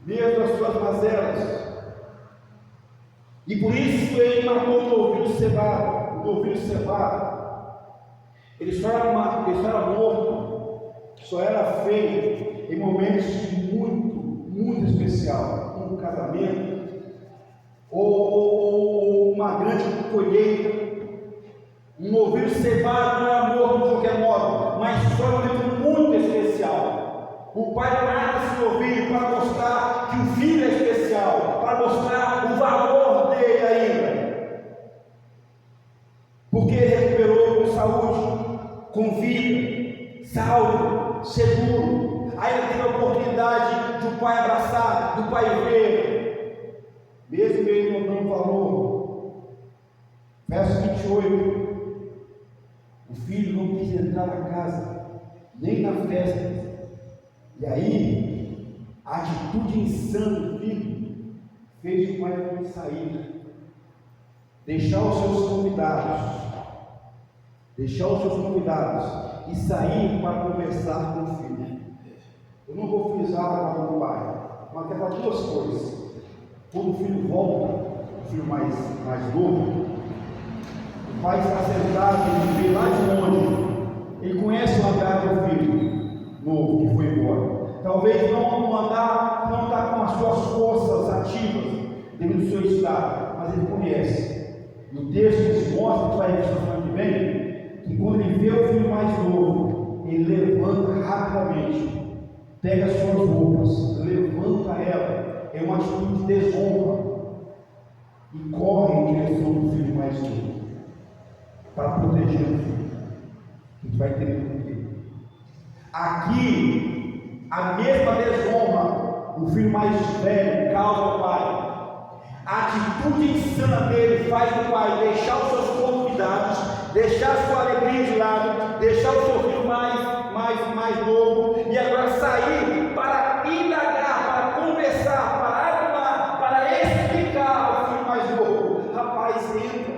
mesmo as suas mazelas. E por isso ele matou o novilho cevado. Ele só era morto, só era feito em momentos muito especial, como um casamento, ou uma grande colheita. Um novilho cevado não era morto de qualquer modo, mas só um momento muito especial. O pai mata esse novilho para mostrar que o filho é especial, para mostrar o valor dele ainda, porque ele recuperou com saúde, com vida, salvo, seguro. Aí ele teve a oportunidade de o pai abraçar, do pai ver, mesmo ele não dando valor. Verso 28. O filho não quis entrar na casa, nem na festa. E aí, a atitude insana do filho fez o pai sair, deixar os seus convidados e sair para conversar com o filho. Eu não vou frisar a palavra do pai, mas quero falar duas coisas. Quando o filho volta, o filho mais novo, o pai está sentado, ele vê lá de longe, ele conhece o andar do filho novo que foi embora. Talvez não está com as suas forças ativas devido ao seu estado, mas ele conhece. E o texto nos mostra, que vai ver semana que vem, que quando ele vê o filho mais novo, ele levanta rapidamente, pega as suas roupas, levanta ela, é uma atitude de desonra, e corre em direção do filho mais novo, para proteger o filho. A gente vai entender por quê. Aqui, a mesma desonra, o filho mais velho causa ao pai. A atitude insana dele faz o pai deixar os seus convidados, deixar a sua alegria de lado, deixar o seu filho mais novo, e agora sair para indagar, para conversar, para argumentar, para explicar ao filho mais novo: rapaz, entra.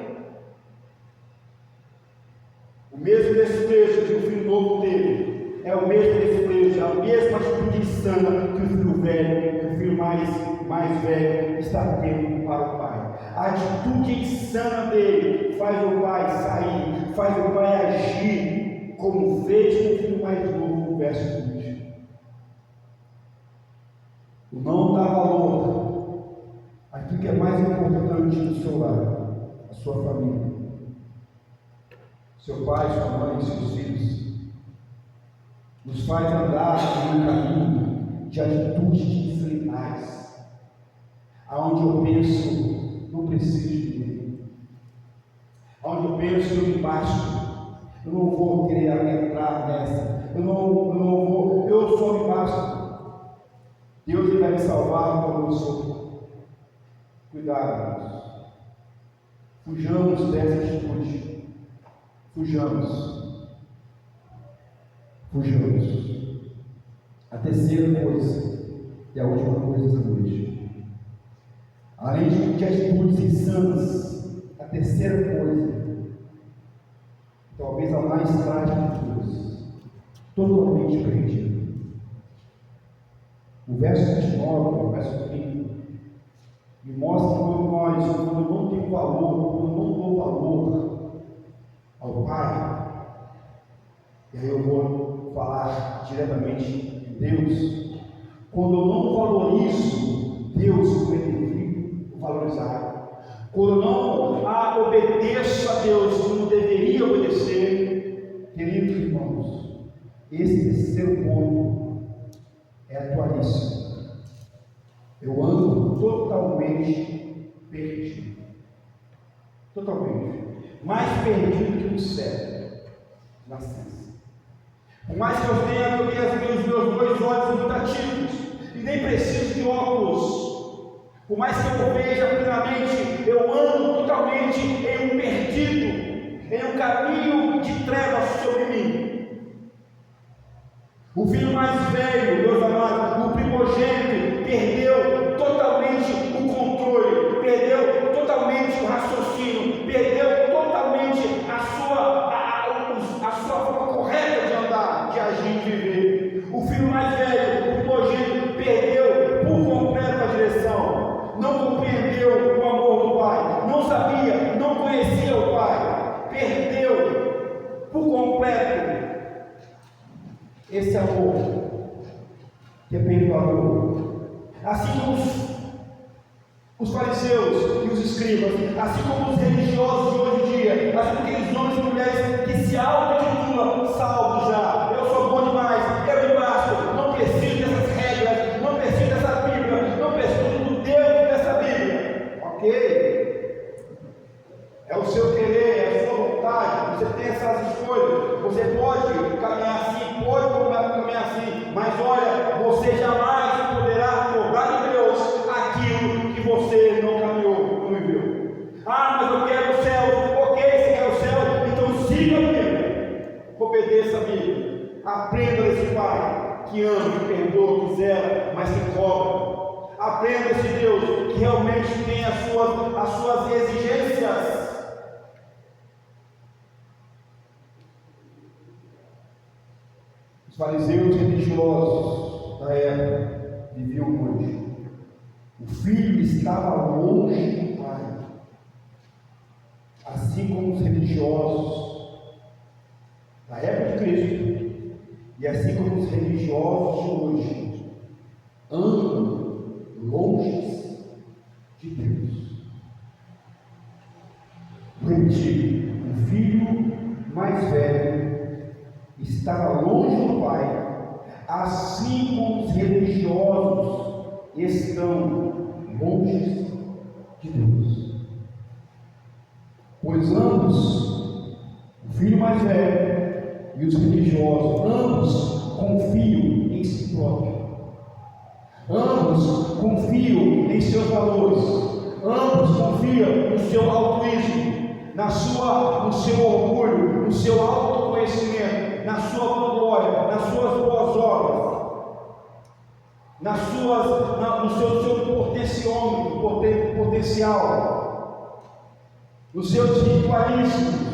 O mesmo desprezo que o filho novo teve é o mesmo desprezo, é a mesma atitude insana que o filho velho, que o filho mais velho está tendo para o pai. A atitude insana dele faz o pai sair, faz o pai agir como fez com o filho mais novo, no verso 20. O não dá valor àquilo que é mais importante no seu lar, a sua família, seu pai, sua mãe, seus filhos. Nos faz andar em um caminho de atitudes disciplinares, aonde eu penso, não preciso de ninguém, aonde eu penso, eu me basto, eu não vou querer entrar nessa, eu não vou, eu só me basto. Deus vai me salvar quando eu sou. Cuidado, irmãos. Fujamos dessa atitude. Fujamos. A terceira coisa, e a última coisa essa noite, além de atitudes insanas, a terceira coisa, talvez a mais trágica de todas, totalmente perdida. O verso 29, o verso 30, me mostra quando eu não tenho valor, quando eu não dou valor ao Pai. E aí eu vou falar diretamente de Deus. Quando eu não valorizo Deus como ele deveria valorizar, quando eu não obedeço a Deus como deveria obedecer, queridos irmãos, esse terceiro ponto é atualíssimo. Eu ando totalmente perdido. Totalmente. Mais perdido que um cego na ciência. Por mais que eu tenha os meus dois olhos muito ativos, e nem preciso de óculos Por mais que eu veja plenamente, eu ando totalmente em um perdido, em um caminho de trevas sobre mim. O filho mais velho, meus amados, o primogênito, perdeu totalmente o controle, perdeu totalmente o raciocínio, perdeu totalmente a sua forma correta de andar, de agir, de viver. O filho mais velho, o primogênito, perdeu por completo a direção, não compreendeu o amor do Pai, não sabia, não conhecia o Pai, perdeu por completo esse amor que é perdoador. Assim como os fariseus e os escribas, assim como os religiosos de hoje em dia, assim como aqueles homens e mulheres que se auto-intitulam salvos já, eu sou bom demais, eu me basto, não preciso dessas regras, não preciso dessa Bíblia, não preciso do Deus dessa Bíblia. Ok? É o seu querer, é a sua vontade, você tem essas escolhas, você pode caminhar assim, pode caminhar assim, mas olha, você jamais poderá cobrar de Deus aquilo que você não caminhou, não viveu. Ah, mas eu quero o céu. Ok, você quer o céu? Então siga a Bíblia, obedeça a Bíblia, aprenda desse Pai que ama, que perdoa, que zela, mas que cobra. Aprenda desse Deus que realmente tem as suas exigências. Os fariseus religiosos da época viviam hoje. O filho estava longe do Pai, assim como os religiosos da época de Cristo, e assim como os religiosos de hoje, andam longe de Deus. Vou repetir: o filho mais velho estava longe do Pai, assim como os religiosos estão longe de Deus. Pois ambos, o filho mais velho e os religiosos, ambos confiam em si próprio. Ambos confiam em seus valores. Ambos confiam no seu altruísmo, no seu orgulho, no seu autoconhecimento, na sua glória, nas suas boas obras, no seu potencial, nos seus ritualismos,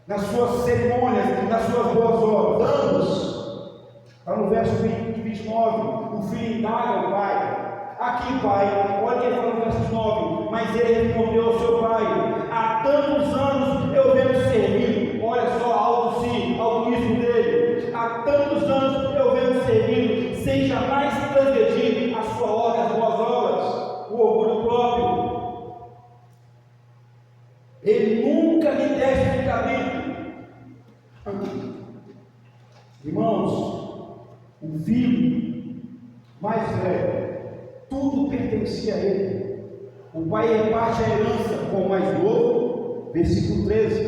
nas suas cerimônias, nas suas boas obras. Ambos, está no verso 29, o filho indaga ao pai: aqui, pai, olha o que ele fala no verso 9, mas ele respondeu ao seu pai: há tantos anos eu venho servindo. Olha só, altruísmo dele. Há tantos anos eu venho servindo, sem jamais transgredir a sua ordem, as boas obras, o orgulho próprio. Ele nunca me deste caminho. Irmãos, o filho mais velho, tudo pertencia a ele. O pai reparte a herança com o mais novo, versículo 13,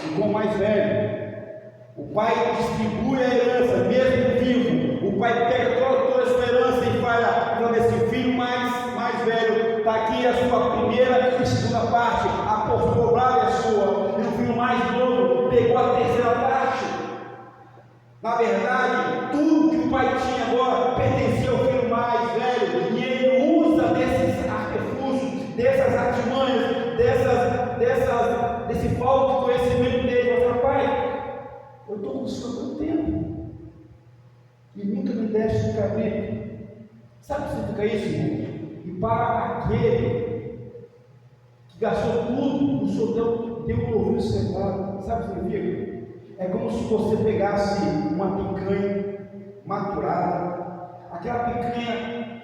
e com o mais velho. O pai distribui a herança, mesmo vivo. O pai pega toda a sua herança e fala desse filho mais velho: está aqui a sua primeira e segunda parte, a porção dobrada é a sua. E o filho mais novo pegou a terceira parte. Na verdade, tudo que o pai tinha agora pertencia ao filho mais velho, e ele usa desses artifícios, dessas artimanhas, desse falta de conhecimento dele. Ele fala: pai, eu estou buscando um tempo e nunca me deste um cabrito. Sabe o que significa isso, irmão? E para aquele que gastou tudo, o Senhor deu um ouvido cevado. Sabe o que significa? É como se você pegasse uma picanha maturada, aquela picanha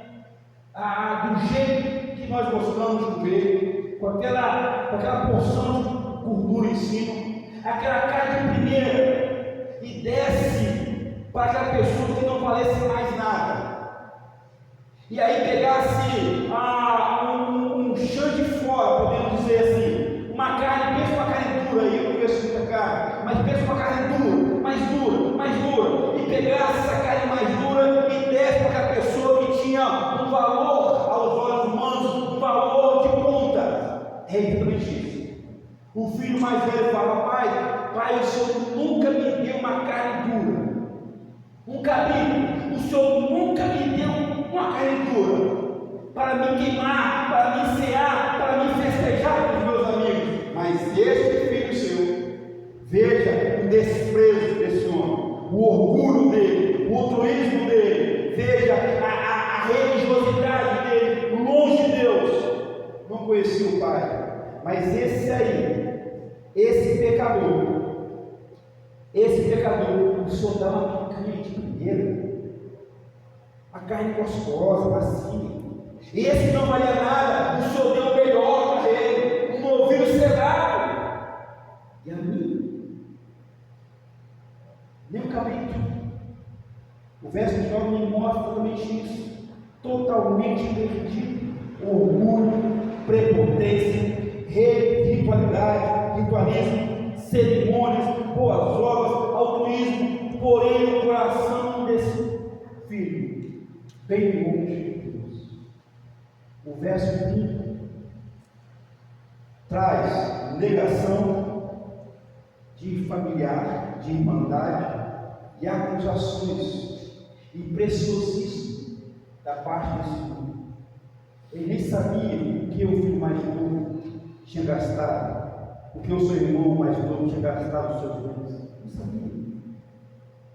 do jeito que nós gostamos de comer, com aquela porção de gordura em cima, aquela carne de primeira, e desce para aquela pessoa que não valesse mais nada. E aí pegasse um chão de fora, podemos dizer assim, uma carne, pensa uma carne dura aí, eu não conheço muita carne, mas pensa uma carne dura, mais dura, e pegasse essa carne mais dura e desse para aquela pessoa que tinha um valor aos olhos humanos, é exatamente isso. O filho mais velho fala: pai, o Senhor nunca me deu uma carne dura, um cabrito, o Senhor nunca me deu uma carne dura, para me queimar, para me cear, para me festejar com os meus amigos. Mas este filho seu, veja o desprezo desse homem, o orgulho dele, o altruísmo dele, veja a religiosidade dele, longe de Deus. Não conhecia o pai, mas esse aí, esse pecador, o Senhor dá uma picanha de primeira, a carne gostosa, macia. Esse não valia nada, o Senhor deu o melhor para ele, um novilho cegado. E a mim, nem o cabrito. O verso 9 me mostra totalmente isso, totalmente perdido. Orgulho, prepotência, ritualismo, cerimônias, boas obras, altruísmo, porém o coração desse filho, bem longe de Deus. O verso 5 traz negação de familiar, de irmandade, e acusações e preciosismo da parte desse mundo. Ele nem sabia o que o filho mais novo tinha gastado, o que o seu irmão mais novo tinha gastado os seus bens.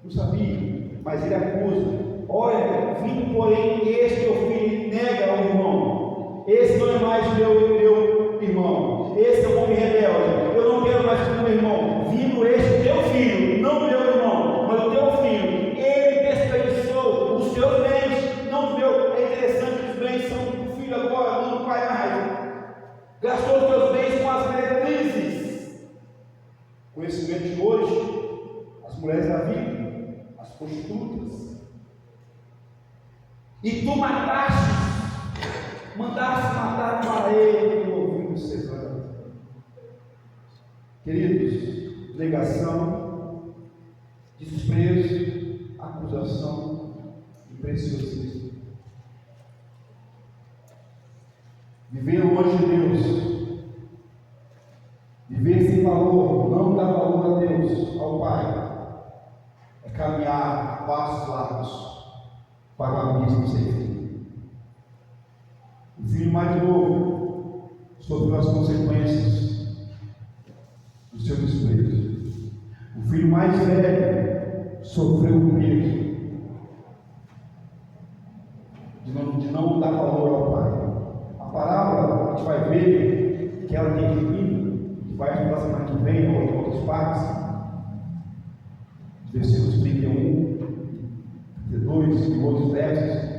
Não sabia, mas ele acusa. Olha, vindo porém este teu filho, nega ao irmão. Esse não é mais meu irmão. Esse é um homem rebelde. Eu não quero mais ser meu irmão. Vindo este teu filho, não meu irmão, mas o teu filho. Ele desperdiçou os seus bens, não meu. É interessante que os bens são do filho agora, não do pai mais. Gastou os seus bens com as meretrizes. Conhecimento de hoje, as mulheres da vida, as prostitutas. E tu mandaste matar para ele pelo ouvido cesante. Queridos, negação, desprezo, acusação e preciosismo. Viver longe de Deus, viver sem valor, não dar valor a Deus, ao Pai, é caminhar a passos largos para o abismo sem fim. O filho mais novo sofreu as consequências do seu desprezo. O filho mais velho sofreu o peso de não dar valor ao pai. A parábola a gente vai ver que ela termina, que vai estudar semana que vem, ou em outras partes, versículos 31, 32 e outros versos.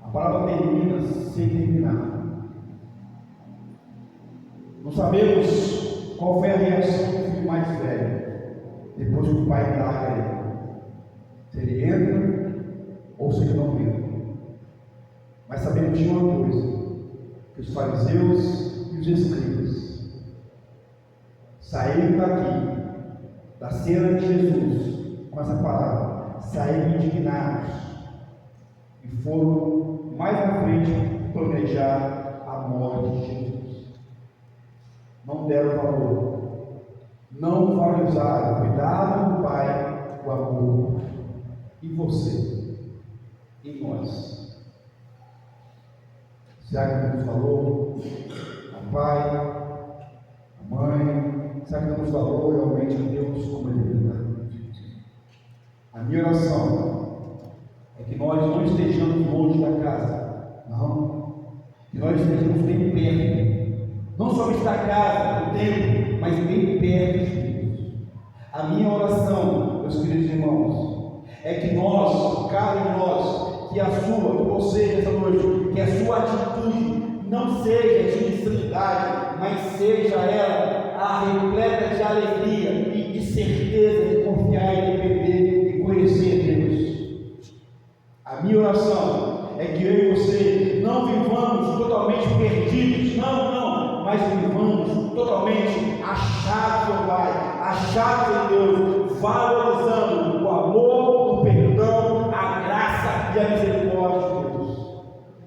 A palavra termina sem terminar. Não sabemos qual foi a reação do filho mais velho depois que o pai larga ele. Se ele entra ou se ele não entra. Mas sabemos de uma coisa: que os fariseus e os escribas saíram daqui, da cena de Jesus, com essa palavra, saíram indignados e foram mais à frente planejar a morte de Jesus. Não deram valor, não valorizaram o cuidado do Pai, o amor. E você? E nós? Será que Deus falou ao Pai, à Mãe? Será que Deus falou realmente a Deus como Ele é? A minha oração é que nós não estejamos longe da casa, não, que nós estejamos bem perto, não somente da casa, do templo, mas bem perto de Deus. A minha oração, meus queridos irmãos, é que nós, cada um de nós, que a sua, que você nessa noite, que a sua atitude não seja de insanidade, mas seja ela a repleta de alegria e de certeza de confiar e depender e conhecer Deus. A minha oração é que eu e você não vivamos totalmente perdidos, não, mas vivamos totalmente achados ao Pai, achados em Deus, valorizando o amor, o perdão, a graça e a misericórdia de Deus.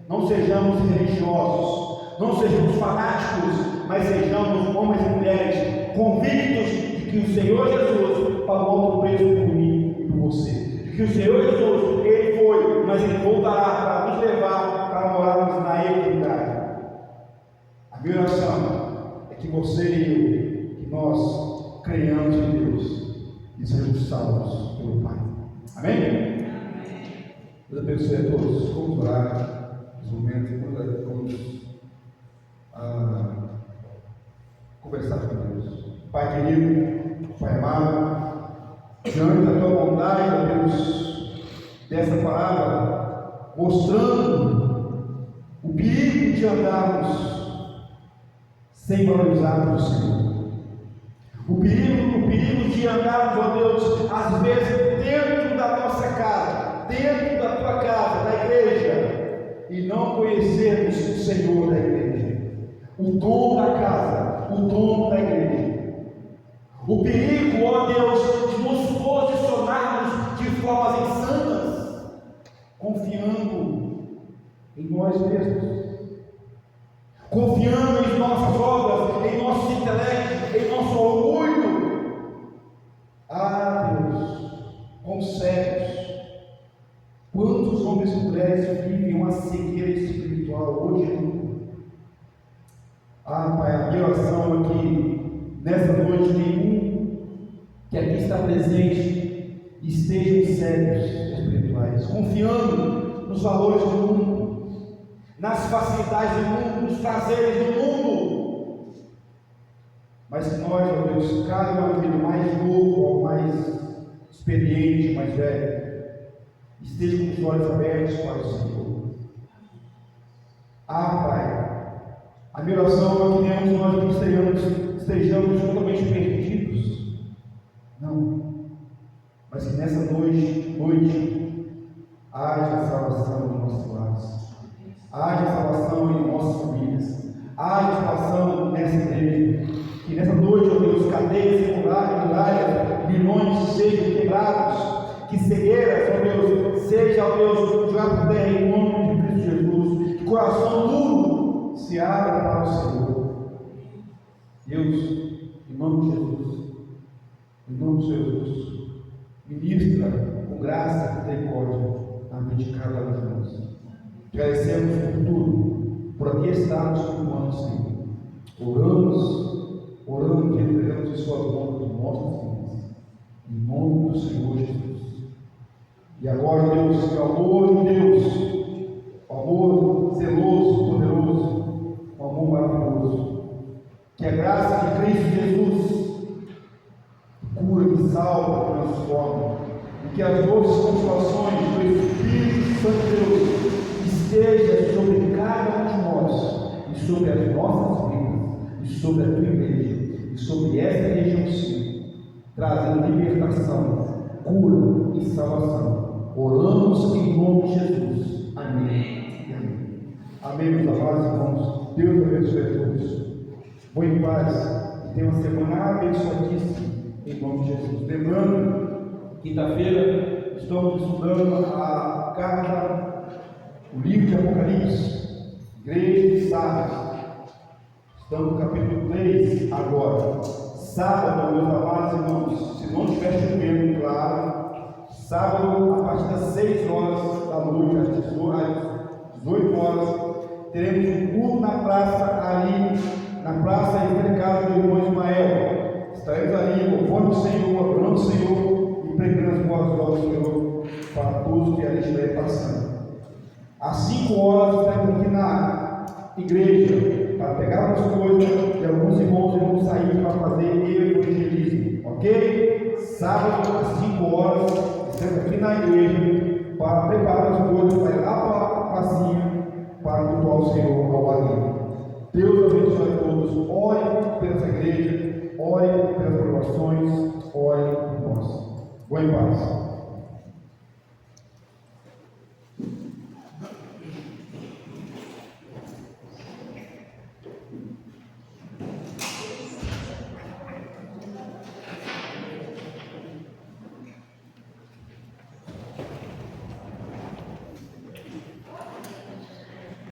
Não sejamos religiosos, não sejamos fanáticos, mas sejamos homens e mulheres convictos de que o Senhor Jesus pagou alto preço por mim e por você. De que o Senhor Jesus, Ele foi, mas Ele voltará para nos levar para morarmos na eternidade. A minha oração é que você e eu, que nós creiamos em Deus e sejamos salvos pelo Pai. Amém? Deus abençoe a todos. Vamos orar nesse momento. Vamos conversar com Deus. Pai querido, Pai amado, diante da tua bondade, ó Deus, dessa palavra, mostrando o perigo de andarmos sem valorizar o Senhor. O perigo de andarmos, ó Deus, às vezes dentro da nossa casa, dentro da tua casa, da igreja, e não conhecermos o Senhor da igreja, o dono da casa, o dono da igreja. O perigo, ó Deus, de nos posicionarmos de formas insanas, confiando em nós mesmos, confiando em nossas obras, em nosso intelecto, em nosso orgulho. Deus, como cegos, quantos homens e mulheres vivem uma cegueira espiritual hoje? Pai, a minha oração aqui, nessa noite, nenhum que aqui está presente estejam cegos espirituais, confiando nos valores do mundo, nas facilidades do mundo, nos prazeres do mundo, mas que nós, ó Deus, cada um mais novo ou mais experiente, mais velho, esteja com os olhos abertos para o Senhor. Pai, a minha oração é que nenhum nós estejamos totalmente perdidos, não, mas que nessa noite haja salvação em nossos lares, haja salvação em nossas famílias, haja salvação nessa igreja, que nessa noite, ó Deus, cadeias secundárias, milhões sejam quebrados, que cegueiras, ó Deus, seja, ó Deus, jogado por terra em nome de Cristo Jesus, que coração duro se abra para o Senhor. Deus, em nome de Jesus, em nome de Jesus, ministra com graça e misericórdia na vida de cada um de nós. Agradecemos por tudo, por aqui estarmos cultuando, Senhor. Oramos e entregamos em Suas mãos os nossos filhos, em nome do Senhor Jesus. E agora, Deus, que o amor de Deus, o amor zeloso, poderoso, o amor maravilhoso, que a graça de Cristo Jesus cura, que salva, que transforma, e que as doces consolações do Espírito Santo de Deus esteja sobre cada um de nós, e sobre as nossas vidas, e sobre a tua igreja, e sobre esta região sim, trazendo libertação, cura e salvação. Oramos em nome de Jesus. Amém. Amém. Amém, meus amados irmãos. Deus abençoe a todos. Vou em paz e tenha uma semana abençoadíssima em nome de Jesus. Lembrando, quinta-feira estamos estudando a carta, o livro de Apocalipse, igreja de Sardes. Estamos no capítulo 3 agora. Sábado, meus amados irmãos, se não estiver chovendo, claro, sábado, a partir das 6 horas da noite, às 18 horas, teremos um culto na praça ali, na praça em casa do irmão Ismael. Estaremos ali, louvando o Senhor, adorando o Senhor e pregando as boas obras do Senhor para todos que ali estiverem passando. Às 5 horas, estaremos aqui na igreja para pegar as coisas e alguns irmãos vão sair para fazer evangelismo, ok? Sábado, às 5 horas, estamos aqui na igreja para preparar as coisas para ir lá para a pracinha para cultuar o Senhor ao ar livre. Deus abençoe a todos. Ore pela igreja, ore pelas provações, ore por nós. Boa em paz.